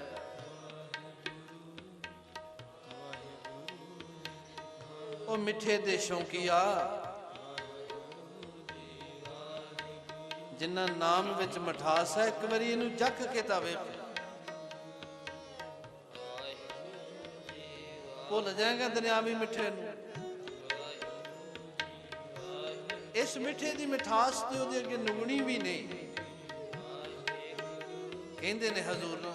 ਉਹ ਮਿੱਠੇ ਦੇ ਸ਼ੌਕੀਆ, ਜਿਨ੍ਹਾਂ ਨਾਮ ਵਿੱਚ ਮਠਾਸ ਹੈ, ਇੱਕ ਵਾਰੀ ਇਹਨੂੰ ਜੱਕ ਕੇ ਤਾਂ ਵੇਖ, ਭੁੱਲ ਜਾਏਗਾ ਦੁਨਿਆਵੀ ਮਿੱਠੇ ਨੂੰ। ਇਸ ਮਿੱਠੇ ਦੀ ਮਿਠਾਸ ਤੇ ਉਹਦੇ ਅੱਗੇ ਨੁਗਣੀ ਵੀ ਨਹੀਂ। ਕਹਿੰਦੇ ਨੇ ਹਜ਼ੂਰ ਨੂੰ,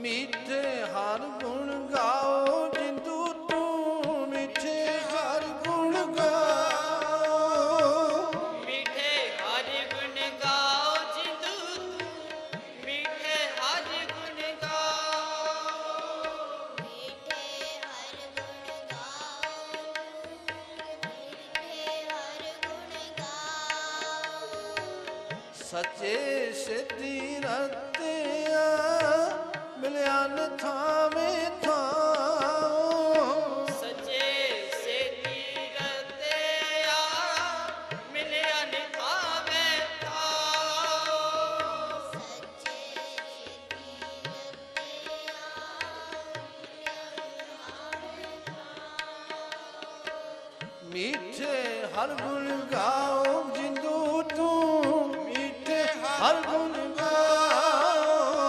ਮਿੱਠੇ ਹਰ ਗੁਣ ਗਾਓ ਜਿੰਦੂ ਤੂੰ, ਮਿੱਠੇ ਹਰ ਗੁਣ ਗਾਓ, ਮਿੱਠੇ ਹਰ ਗੁਣ ਗਾਓ ਜਿੰਦੂ ਤੂੰ, ਮਿੱਠੇ ਹਰ ਗੁਣ ਗਾਓ, ਮਿੱਠੇ ਹਰ ਗੁਣ ਗਾਓ, ਮਿੱਠੇ ਹਰ ਗੁਣ ਗਾਓ। ਸੱਚੇ ਸਿੱਧੀ ਰਤਿਆ ਮਿਲਿਆ ਨ ਥਾਵੇਂ ਥਾਂ, ਸੱਚੇ ਸੇਤੀ ਰਤਿਆ ਮਿਲਿਆ ਨ ਥਾਵੇਂ ਥਾਂ, ਸੱਚੇ ਸਿੱਧੀ ਮਿੱਠੇ ਹਰ ਗੁਣ ਗਾਓ ਜਿੰਦੂ ਤੂੰ, ਮਿੱਠੇ ਹਰ ਗੁਣ ਗਾਓ,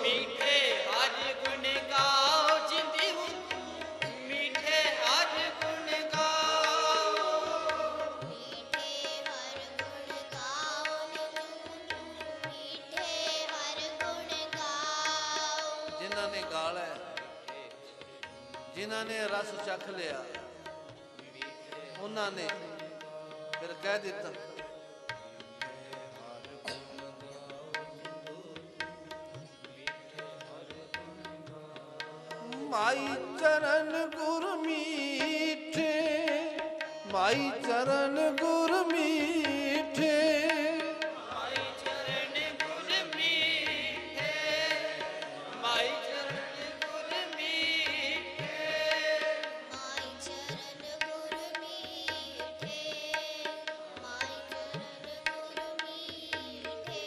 ਮਿੱਠੇ ਹਰ ਗੁਣ ਗਾਓ ਜਿੰਦੂ ਤੂੰ, ਮਿੱਠੇ ਹਰ ਗੁਣ ਗਾਓ, ਮਿੱਠੇ ਹਰ ਗੁਣ ਗਾਓ, ਮਿੱਠੇ ਹਰ ਗੁਣ ਗਾਓ। ਜਿਨ੍ਹਾਂ ਨੇ ਗਾਲ ਹੈ, ਜਿਨ੍ਹਾਂ ਨੇ ਰਸ ਚੱਖ ਲਿਆ, ਉਹਨਾਂ ਨੇ ਫਿਰ ਕਹਿ ਦਿੱਤਾ, ਮਾਈ ਚਰਨ ਗੁਰ ਮੀਠੇ, ਮਾਈ ਚਰਨ ਗੁਰ ਮੀਠੇ, ਮਾਈ ਚਰਨ ਗੁਰ ਮੀਠੇ, ਮਾਈ ਚਰਨ ਗੁਰ ਮੀਠੇ, ਮਾਈ ਚਰਨ ਗੁਰ ਮੀਠੇ, ਮਾਈ ਚਰਨ ਗੁਰ ਮੀਠੇ।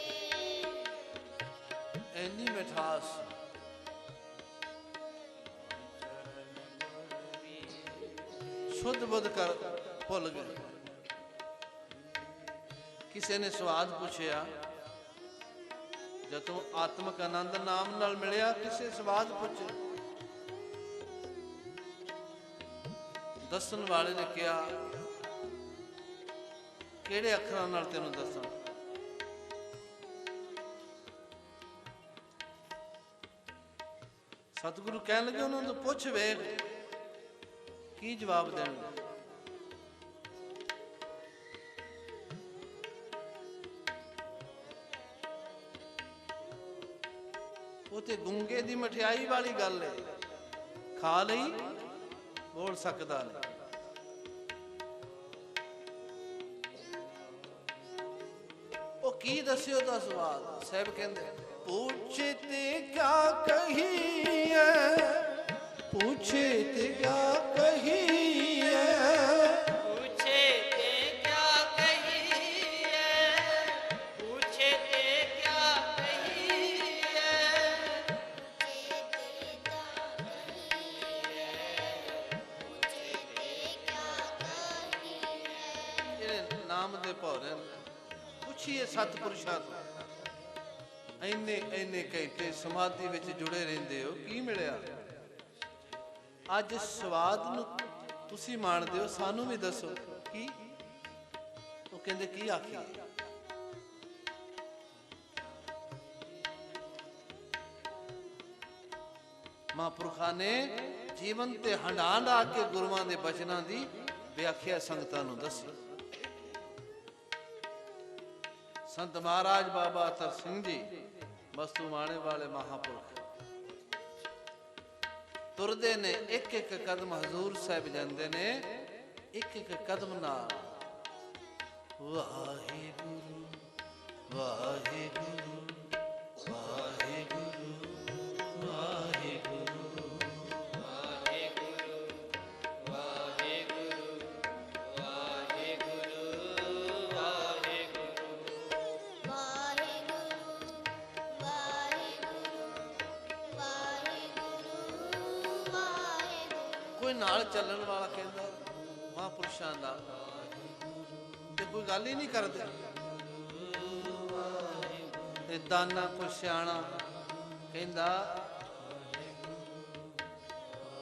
ਇੰਨੀ ਮਿਠਾਸ ਸੁਧ ਬੁੱਧ ਕਰ ਭੁੱਲ ਗਏ। ਕਿਸੇ ਨੇ ਸਵਾਦ ਪੁੱਛਿਆ, ਜਦੋਂ ਆਤਮਿਕ ਆਨੰਦ ਨਾਮ ਨਾਲ ਮਿਲਿਆ, ਕਿਸੇ ਸਵਾਦ ਪੁੱਛੇ, ਦੱਸਣ ਵਾਲੇ ਨੇ ਕਿਹਾ, ਕਿਹੜੇ ਅੱਖਰਾਂ ਨਾਲ ਤੈਨੂੰ ਦੱਸਾਂ? ਸਤਿਗੁਰੂ ਕਹਿਣ ਲੱਗੇ, ਉਹਨਾਂ ਨੂੰ ਪੁੱਛ ਵੇਖ ਕੀ ਜਵਾਬ ਦੇਣਗੇ। ਉਹ ਤੇ ਗੁੰਗੇ ਦੀ ਮਠਿਆਈ ਵਾਲੀ ਗੱਲ ਹੈ, ਖਾ ਲਈ ਬੋਲ ਸਕਦਾ ਨਹੀਂ। ਉਹ ਕੀ ਦੱਸਿਓ ਦਾ ਸਵਾਲ? ਸਾਹਿਬ ਕਹਿੰਦੇ, पूछे ते क्या कहिए, पूछे ते क्या कहिए, पूछे ते क्या कहिए, पूछे ते क्या कहिए, ਜਿਹੜੇ ਨਾਮ ਦੇ ਭੌਰੇ ਪੁੱਛੀਏ ਸਤਿਪੁਰਸ਼ਾਂ ਤੋਂ, ਇੰਨੇ ਇੰਨੇ ਘੰਟੇ ਸਮਾਧੀ ਵਿੱਚ ਜੁੜੇ ਰਹਿੰਦੇ ਹੋ, ਕੀ ਮਿਲਿਆ? ਅੱਜ ਸਵਾਦ ਨੂੰ ਤੁਸੀਂ ਮੰਨਦੇ ਹੋ, ਸਾਨੂੰ ਵੀ ਦੱਸੋ ਕੀ। ਉਹ ਕਹਿੰਦੇ ਕੀ ਆਖੀਏ। ਮਹਾਂਪੁਰਖਾਂ ਨੇ ਜੀਵਨ ਤੇ ਹੰਡਾਂ ਲਾ ਕੇ ਗੁਰੂਆਂ ਦੇ ਬਚਨਾਂ ਦੀ ਵਿਆਖਿਆ ਸੰਗਤਾਂ ਨੂੰ ਦੱਸੀ। ਸੰਤ ਮਹਾਰਾਜ ਬਾਬਾ ਅਤਰ ਸਿੰਘ ਜੀ ਵਸਤੂ ਮਾਣੇ ਵਾਲੇ ਮਹਾਂਪੁਰਖ ਤੁਰਦੇ ਨੇ, ਇੱਕ ਇੱਕ ਕਦਮ ਹਜ਼ੂਰ ਸਾਹਿਬ ਜਾਂਦੇ ਨੇ, ਇੱਕ ਇੱਕ ਕਦਮ ਨਾਲ ਵਾਹਿਗੁਰੂ ਵਾਹਿਗੁਰੂ ਵਾਹਿਗੁਰੂ ਵਾਹਿਗੁਰੂ ਕੋਈ ਨਾਲ ਚੱਲਣ ਵਾਲਾ ਕਹਿੰਦਾ ਮਹਾਂਪੁਰਸ਼ਾਂ ਦਾ ਤੇ ਕੋਈ ਗੱਲ ਹੀ ਨਹੀਂ ਕਰਦੇ। ਤੇ ਦਾਨਾ ਕੋਈ ਸਿਆਣਾ ਕਹਿੰਦਾ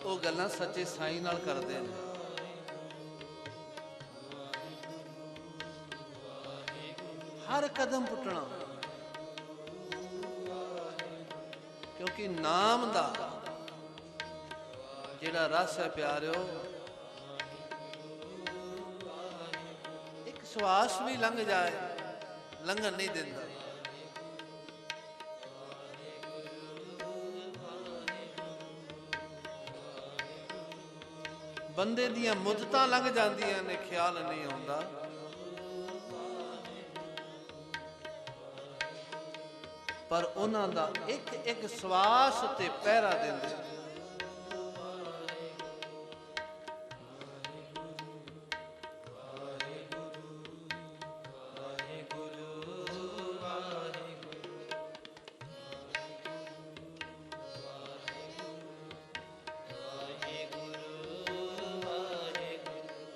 ਉਹ ਗੱਲਾਂ ਸੱਚੇ ਸਾਈਂ ਨਾਲ ਕਰਦੇ ਨੇ। ਹਰ ਕਦਮ ਪੁੱਟਣਾ, ਕਿਉਂਕਿ ਨਾਮ ਦਾ ਜਿਹੜਾ ਰਸ ਹੈ ਪਿਆਰਿਓ, ਇੱਕ ਸਵਾਸ ਵੀ ਲੰਘ ਜਾਏ ਲੰਘਣ ਨਹੀਂ ਦਿੰਦਾ। ਬੰਦੇ ਦੀਆਂ ਮੁੱਦਤਾਂ ਲੰਘ ਜਾਂਦੀਆਂ ਨੇ, ਖਿਆਲ ਨਹੀਂ ਆਉਂਦਾ। ਪਰ ਉਹਨਾਂ ਦਾ ਇੱਕ ਇੱਕ ਸਵਾਸ ਤੇ ਪਹਿਰਾ ਦਿੰਦੇ।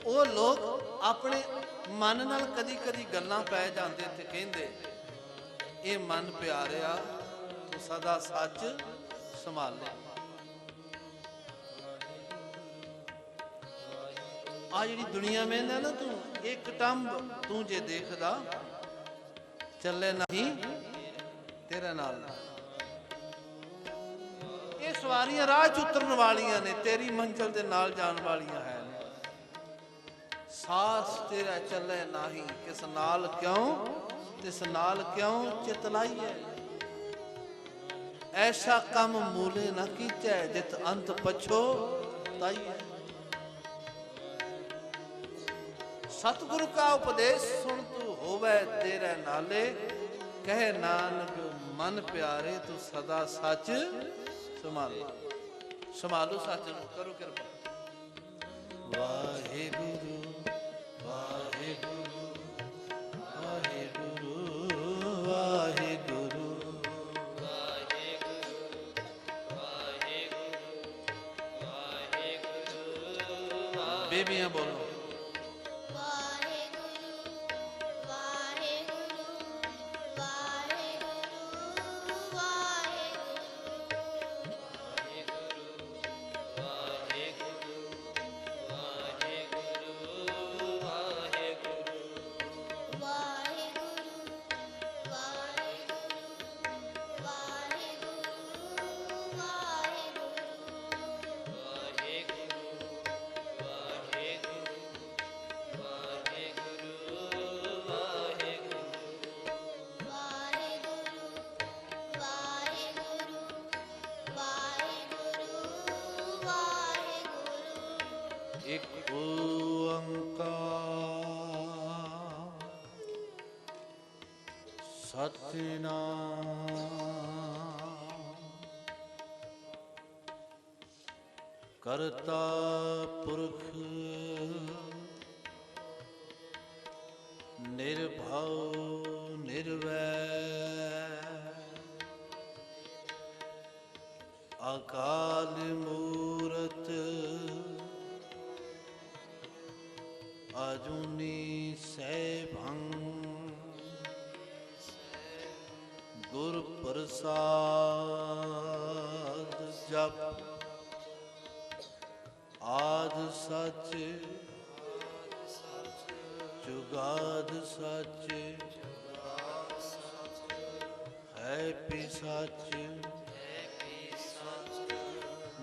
ਉਹ ਲੋਕ ਆਪਣੇ ਮਨ ਨਾਲ ਕਦੀ ਕਦੀ ਗੱਲਾਂ ਪੈ ਜਾਂਦੇ ਤੇ ਕਹਿੰਦੇ ਇਹ ਮਨ ਪਿਆਰਿਆ ਤੂੰ ਸਦਾ ਸੱਚ ਸੰਭਾਲੇ। ਆ ਜਿਹੜੀ ਦੁਨੀਆ ਮਹਿੰਦਾ ਨਾ ਤੂੰ ਇੱਕ ਟੰਬ ਤੂੰ ਜੇ ਦੇਖਦਾ ਚੱਲੇ ਨਹੀਂ ਤੇਰੇ ਨਾਲ। ਇਹ ਸਵਾਰੀਆਂ ਰਾਹ ਚ ਉਤਰਨ ਵਾਲੀਆਂ ਨੇ, ਤੇਰੀ ਮੰਜ਼ਿਲ ਦੇ ਨਾਲ ਜਾਣ ਵਾਲੀਆਂ ਹੈ। ਸਾਸ ਤੇਰਾ ਚੱਲੇ ਨਹੀਂ, ਕਿਸ ਨਾਲ ਕਿਉਂ ਤਿਸ ਨਾਲ ਕਿਉਂ ਚਿਤ ਲਾਈਐ। ਐਸਾ ਕੰਮ ਮੂਲੇ ਨਾ ਕੀਚੈ, ਜਿਤ ਅੰਤ ਪਛੋ ਤਾਈਐ। ਸਤਿਗੁਰੂ ਕਾ ਉਪਦੇਸ਼ ਸੁਣ ਤੂੰ ਹੋਵੇ ਤੇਰੇ ਨਾਲੇ, ਕਹੇ ਨਾਨਕ ਮਨ ਪਿਆਰੇ ਤੂੰ ਸਦਾ ਸੱਚ ਸੰਭਾਲੇ। ਸੰਭਾਲੋ ਸੱਚ ਨੂੰ, ਕਰੋ ਕਿਰਪਾ। ਵਾਹਿਗੁਰੂ ਵਾਹਿਗੁਰੂ ਵਾਹਿਗੁਰੂ ਵਾਹਿਗੁਰੂ ਬੇਬੀਆਂ ਬੋਲੋ। ਇੱਕ ਓੰਕਾਰ ਸਤਿਨਾਮ ਕਰਤਾ ਪੁਰਖ ਨਿਰਭਉ ਨਿਰਵੈਰ ਅਕਾਲ ਮੂਰਤ ਅਜੂਨੀ ਸੈਭੰ ਗੁਰ ਪ੍ਰਸਾਦ ਜਪ ਆਦ ਸੱਚ ਜੁਗਾਦ ਸੱਚ ਹੈ ਪੀ ਸੱਚ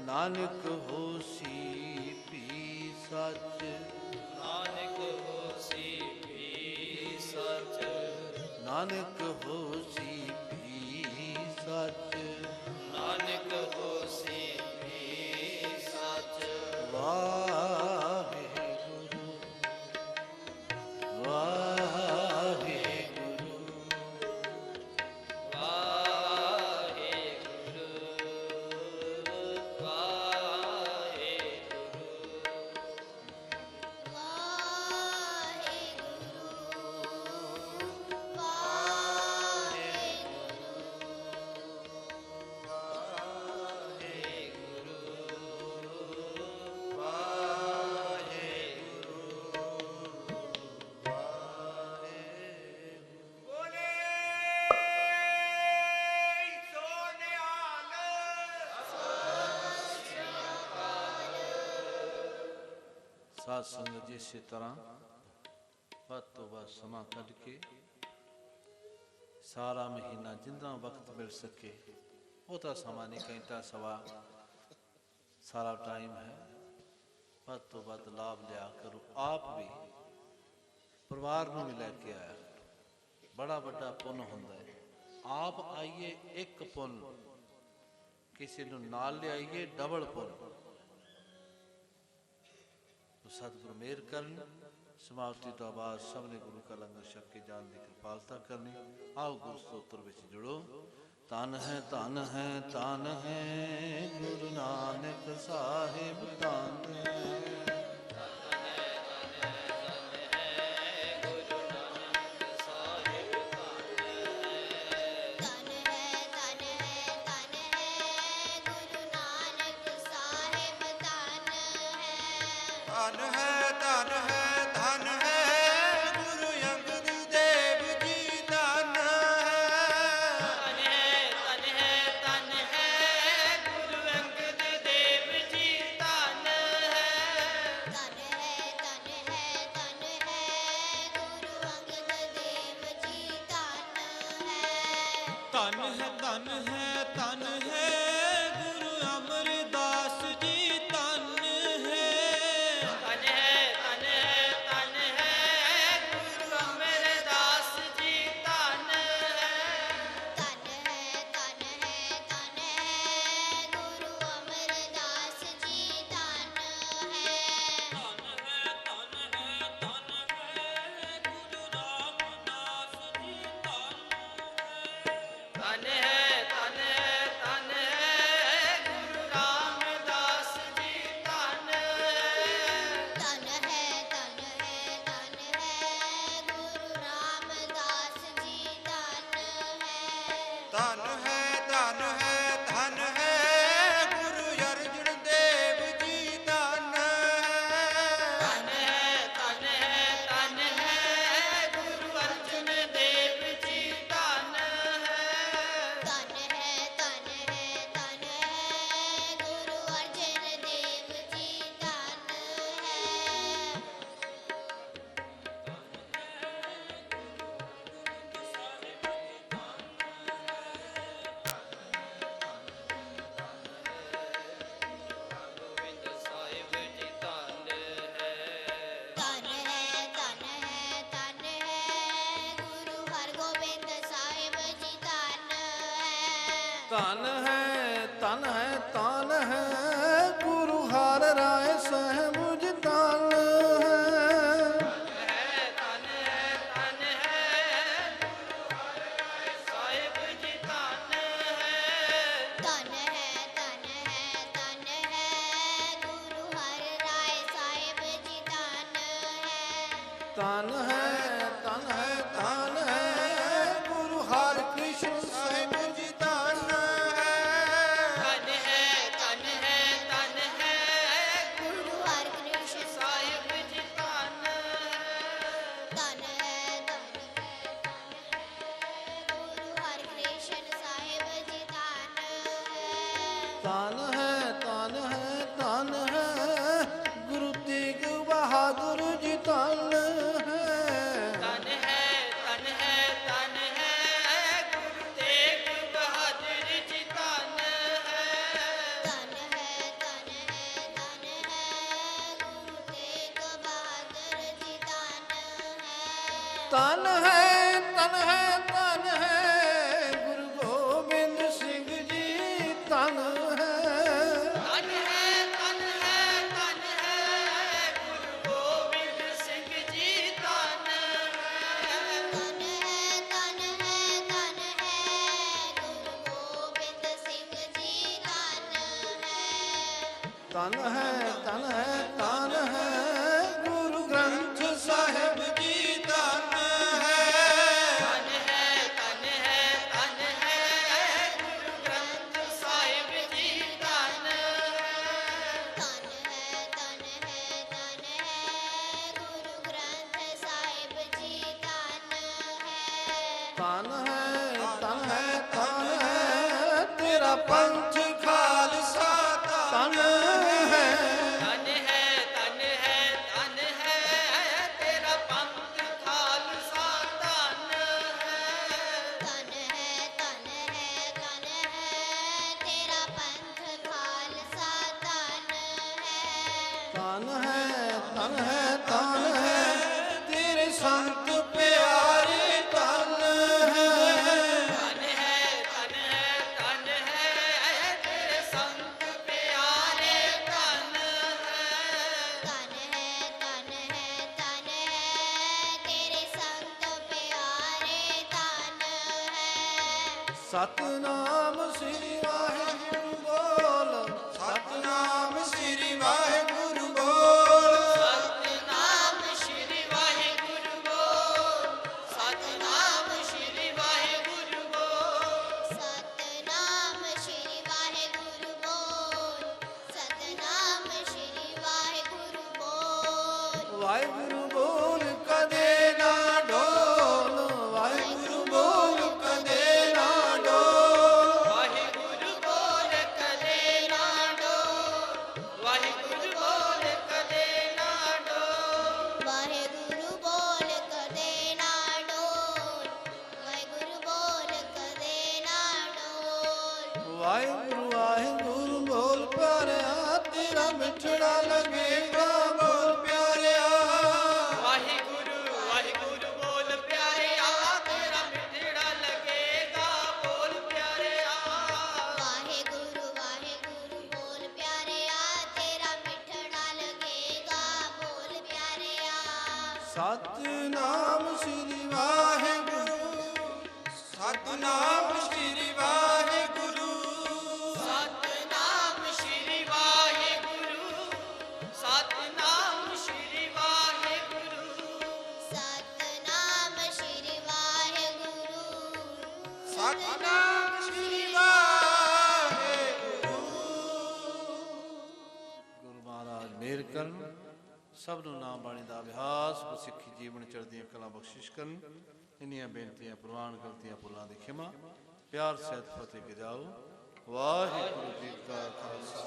ਨਾਨਕ ਹੋਸੀ ਪੀ ਸੱਚ ਨਾਨਕ ਹੋਸੀ ਵੀ ਸਚ ਨਾਨਕ ਹੋਸੀ ਪੀ ਸੱਚ ਨਾਨਕ ਹੋਸੀ ਵੀ ਸਚ ਵਾਹਿਗੁਰੂ ਵਾਹਿਗੁਰੂ ਸਾਧ ਸੰਗਤ ਜੀ, ਇਸੇ ਤਰ੍ਹਾਂ ਵੱਧ ਤੋਂ ਵੱਧ ਸਮਾਂ ਕੱਢ ਕੇ ਸਾਰਾ ਮਹੀਨਾ ਜਿੰਨਾ ਵਕਤ ਮਿਲ ਸਕੇ, ਬਹੁਤਾ ਸਮਾਂ ਨਹੀਂ, ਘੰਟਾ ਸਵਾ ਸਾਰਾ ਟਾਈਮ ਹੈ, ਵੱਧ ਤੋਂ ਵੱਧ ਲਾਭ ਲਿਆ ਕਰੋ। ਆਪ ਵੀ ਪਰਿਵਾਰ ਨੂੰ ਵੀ ਲੈ ਕੇ ਆਇਆ, ਬੜਾ ਵੱਡਾ ਪੁੰਨ ਹੁੰਦਾ ਹੈ। ਆਪ ਆਈਏ ਇੱਕ ਪੁੰਨ, ਕਿਸੇ ਨੂੰ ਨਾਲ ਲਿਆਈਏ ਡਬਲ ਪੁੰਨ। ਸਤਿਗੁਰੂ ਮਿਹਰ ਕਰਨ। ਸਮਾਪਤੀ ਤੋਂ ਬਾਅਦ ਸਭ ਨੇ ਗੁਰੂ ਕਾ ਲੰਗਰ ਛਕ ਕੇ ਜਾਣ ਦੀ ਕਿਰਪਾਲਤਾ ਕਰਨੀ। ਆਓ ਗੁਰੂ ਸਤੋਤਰ ਵਿੱਚ ਜੁੜੋ। ਧੰਨ ਹੈ ਧੰਨ ਹੈ ਧੰਨ ਹੈ ਗੁਰੂ ਨਾਨਕ ਸਾਹਿਬ, ਧੰਨ ਹੈ। ਧਨ ਹੈ ਧਨ ਹੈ ਧਨ ਹੈ ਗੁਰੂ ਅੰਗਦ ਦੇਵ ਜੀ, ਧਨ ਹੈ। ਧਨ ਹੈ ਧਨ ਹੈ ਗੁਰੂ ਅੰਗਦ ਦੇਵ ਜੀ, ਧਨ ਹੈ। ਧਨ ਹੈ ਧਨ ਹੈ ਧਨ ਹੈ ਗੁਰੂ ਅੰਗਦ ਦੇਵ ਜੀ, ਧਨ ਹੈ। ਧਨ ਹੈ ਧਨ ਹੈ ਧਨ ਹੈ ਗੁਰੂ ਅਮਰਦਾਸ ਜੀ, ਧਨ ਹੈ। ਧਨ ਹੈ ਧਨ ਹੈ ਧਨ ਹੈ ਗੁਰੂ ਅਮਰਦਾਸ ਜੀ, ਧਨ ਹੈ। ਧਨ ਹੈ ਧਨ ਹੈ ਧਨ ਹੈ ਗੁਰੂ ਅਮਰਦਾਸ ਜੀ, ਧਨ ਹੈ। ਧਨ ਹੈ ਧਨ ਹੈ ਧਨ ਹੈ ਗੁਰੂ ਰਾਮਦਾਸ ਜੀ, ਧਨ ਹੈ। ਧਨ ਹੈ ਧਨ ਹੈ ਧਨ ਹੈ ਗੁਰੂ ਰਾਮਦਾਸ ਜੀ, ਧਨ ਹੈ। ਧਨ ਹੈ ਧਨ ਹੈ ਧਨ ਹੈ ਗੁਰੂ ਅਰਜਨ ਦੇਵ ਜੀ, ਧਨ ਹੈ। ਧਨ ਹੈ ਧਨ ਹੈ ਧਨ ਹੈ ਗੁਰੂ ਅਰਜਨ ਦੇਵ ਜੀ, ਧਨ ਹੈ। ਧਨ ਹੈ ਧਨ ਹੈ ਧਨ ਹੈ ਗੁਰੂ ਅਰਜਨ ਦੇਵ ਜੀ, ਧਨ ਹੈ। ਗੋਬਿੰਦ ਸਾਹਿਬ ਜੀ, ਧਨ ਹੈ। ਧਨ ਹੈ ਧਨ ਹੈ ਧਨ ਹੈ ਗੁਰੂ ਹਰਗੋਬਿੰਦ ਸਾਹਿਬ ਜੀ, ਧਨ ਹੈ। ਧਨ ਹੈ ਧਨ ਹੈ ਧਨ ਹੈ ਗੁਰੂ ਹਰਿ ਰਾਏ ਸਾਹਿਬ ਜੀ, ਧਨ ਹੈ। ਧਨ ਹੈ ਧਨ ਹੈ ਗੁਰੂ ਹਰਿ ਸਾਹਿਬ ਜੀ, ਧਨ ਹੈ। ਧਨ ਹੈ ਧਨ ਹੈ ਧਨ ਹੈ ਗੁਰੂ ਹਰਿ ਰਾਏ ਸਾਹਿਬ ਜੀ, ਧਨ ਹੈ। ਧਨ ਹੈ ਧਨ ਹੈ ਧਨ ਹੈ ਗੁਰੂ ਹਰਿ ਕ੍ਰਿਸ਼ਨ ਸਾਹਿਬ ਜੀ, ਧਨ ਹੈ। ਧਨ ਹੈ ਧਨ ਹੈ ਧਨ ਹੈ ਗੁਰੂ ਹਰਿਕ੍ਰਿਸ਼ਨ ਸਾਹਿਬ ਜੀ, ਧਨ ਹੈ। ਧਨ ਹੈ ਧਨ ਹੈ ਧਨ ਹੈ ਗੁਰੂ ਹਰਿਕ੍ਰਿਸ਼ਨ ਸਾਹਿਬ ਜੀ, ਧਨ ਹੈ। ਧਨ ਹੈ ਧਨ ਹੈ ਧਨ ਹੈ ਧਨ ਹੈ ਤਨ ਹੈ ਤਨ ਹੈ ਤਨ ਹੈ ਗੁਰੂ ਤੇਗ ਬਹਾਦਰ ਜੀ ਧਨ ਹੈ ਧਨ ਹੈ ਧਨ ਹੈ ਧਨ ਹੈ ਗੁਰੂ ਤੇਗ ਬਹਾਦਰ ਜੀ ਧਨ ਹੈ ਧਨ ਹੈ ਧਨ ਹੈ ਧਨ ਹੈ ਗੁਰੂ ਗੋਬਿੰਦ ਸਿੰਘ ਜੀ ਧਨ ਹੈ ਧਨ ਹੈ ਧਨ ਹੈ ਧਨ ਹੈ ਗੁਰੂ ਗੋਬਿੰਦ ਸਿੰਘ ਜੀ ਧਨ ਹੈ ਧਨ ਹੈ ਧਨ ਹੈ ਧਨ ਹੈ ਗੁਰੂ ਗੋਬਿੰਦ ਸਿੰਘ ਜੀ ਧਨ ਹੈ ਧਨ ਹੈ ਧਨ ਹੈ ਗੁਰੂ ਗ੍ਰੰਥ ਸਾਹਿਬ ਜੀ ਧਨ ਹੈ ਧਨ ਹੈ ਧਨ ਹੈ ਧਨ ਹੈ ਗੁਰੂ ਗ੍ਰੰਥ ਸਾਹਿਬ ਜੀ ਧਨ ਹੈ ਧਨ ਹੈ ਧਨ ਹੈ ਧਨ ਹੈ ਗੁਰੂ ਗ੍ਰੰਥ ਸਾਹਿਬ ਜੀ ਧਨ ਹੈ ਧਨ ਹੈ ਤੇਰਾ ਪੰਥ ਖਾਲਸਾ ਧਨ ਹੈ ਧਨ ਹੈ ਧਨ ਹੈ ਧਨ ਹੈ ਤੇਰਾ ਪੰਥ ਖਾਲਸਾ ਧਨ ਹੈ ਧਨ ਹੈ ਧਨ ਹੈ ਧਨ ਹੈ ਤੇਰਾ ਪੰਥ ਖਾਲਸਾ ਧਨ ਹੈ ਧਨ ਹੈ ਤੇਰੇ ਸੰਤ ਪਿਆਰੇ ਧਨ ਹੈ ਧਨ ਹੈ ਧਨ ਹੈ ਧਨ ਹੈ ਤੇਰੇ ਸੰਤ ਪਿਆਰੇ ਧਨ ਹੈ ਧਨ ਹੈ ਧਨ ਹੈ ਧਨ ਹੈ ਤੇਰੇ ਸੰਤ ਪਿਆਰੇ ਧਨ ਹੈ ਸਤਨਾਮ ਸ੍ਰੀ ਵਾਹਿਗੁਰੂ ਬੋਲ ਸਤਨਾਮ ਸ੍ਰੀ ਵਾਹਿਗੁਰੂ ਬੋਲ ਸਤਨਾਮ ਸ਼੍ਰੀ ਵਾਹਿਗੁਰੂ ਬੋਲ ਸਤਨਾਮ ਸ਼੍ਰੀ ਵਾਹਿਗੁਰੂ ਬੋਲ ਸਤਨਾਮ ਸ਼੍ਰੀ ਵਾਹਿਗੁਰੂ ਬੋਲ ਸਤਨਾਮ ਸ਼੍ਰੀ ਵਾਹਿਗੁਰੂ ਬੋਲ ਵਾਹਿਗੁਰੂ ਬੋਲ ਕਦੇ ਨਾ ਡੋਲ ਵਾਹਿਗੁਰੂ ਬੋਲ ਕਦੇ ਨਾ ਡੋਲ ਵਾਹਿਗੁਰੂ ਬੋਲ ਕਦੇ ਨਾ ਡੋਲ ਵਾਹਿਗੁਰੂ ਬੋਲ ਕਦੇ ਨਾ ਡੋਲ ਵਾਹਿਗੁਰੂ ਬੋਲ ਕਦੇ ਨਾ ਡੋਲ ਵਾਹਿਗੁਰੂ ਬੋਲ ਕਦੇ ਨਾ ਡੋਲ ਵਾਹਿਗੁਰੂ ਵਾਹਿਗੁਰੂ ਬੋਲ ਪਿਆਰਿਆ ਤੇਰਾ ਮਿੱਠੜਾ ਲੱਗੇਗਾ ਬੋਲ ਪਿਆਰਿਆ ਵਾਹਿਗੁਰੂ ਵਾਹਿਗੁਰੂ ਬੋਲ ਪਿਆਰਿਆ ਤੇਰਾ ਮਿੱਠੜਾ ਲੱਗੇਗਾ ਬੋਲ ਪਿਆਰਿਆ ਵਾਹਿਗੁਰੂ ਵਾਹਿਗੁਰੂ ਬੋਲ ਪਿਆਰਿਆ ਤੇਰਾ ਮਿੱਠੜਾ ਲੱਗੇਗਾ ਬੋਲ ਪਿਆਰਿਆ ਸਤਨਾਮ ਸ੍ਰੀ ਵਾਹਿਗੁਰੂ ਸਤਨਾਮ ਸ੍ਰੀ ਵਾਹਿਗੁਰੂ ਸਤਨਾਮ ਸ਼੍ਰੀ ਵਾਹਿਗੁਰੂ ਸਤਨਾਮ ਸ਼੍ਰੀ ਵਾਹਿਗੁਰੂ ਸਤਨਾਮ ਸ਼੍ਰੀ ਵਾਹਿਗੁਰੂ ਸਤਨਾਮ ਸ੍ਰੀ ਵਾਹਿਗੁਰੂ ਗੁਰੂ ਮਹਾਰਾਜ ਮਿਹਰ ਕਰਨ ਸਭ ਨੂੰ ਨਾਮ ਬਾਣੀ ਦਾ ਅਭਿਆਸ ਸਿੱਖੀ ਜੀਵਨ ਚੜ੍ਹਦੀਆਂ ਕਲਾ ਬਖਸ਼ਿਸ਼ ਕਰਨ ਇੰਨੀਆਂ ਬੇਨਤੀਆਂ ਪ੍ਰਵਾਨ ਗਲਤੀਆਂ ਭੁੱਲਾਂ ਦੀ ਖਿਮਾ ਪਿਆਰ ਸਹਿਤ ਫਤਿਹ ਗਿਜਾਓ ਵਾਹਿਗੁਰੂ ਜੀ ਕਾ ਖਾਲਸਾ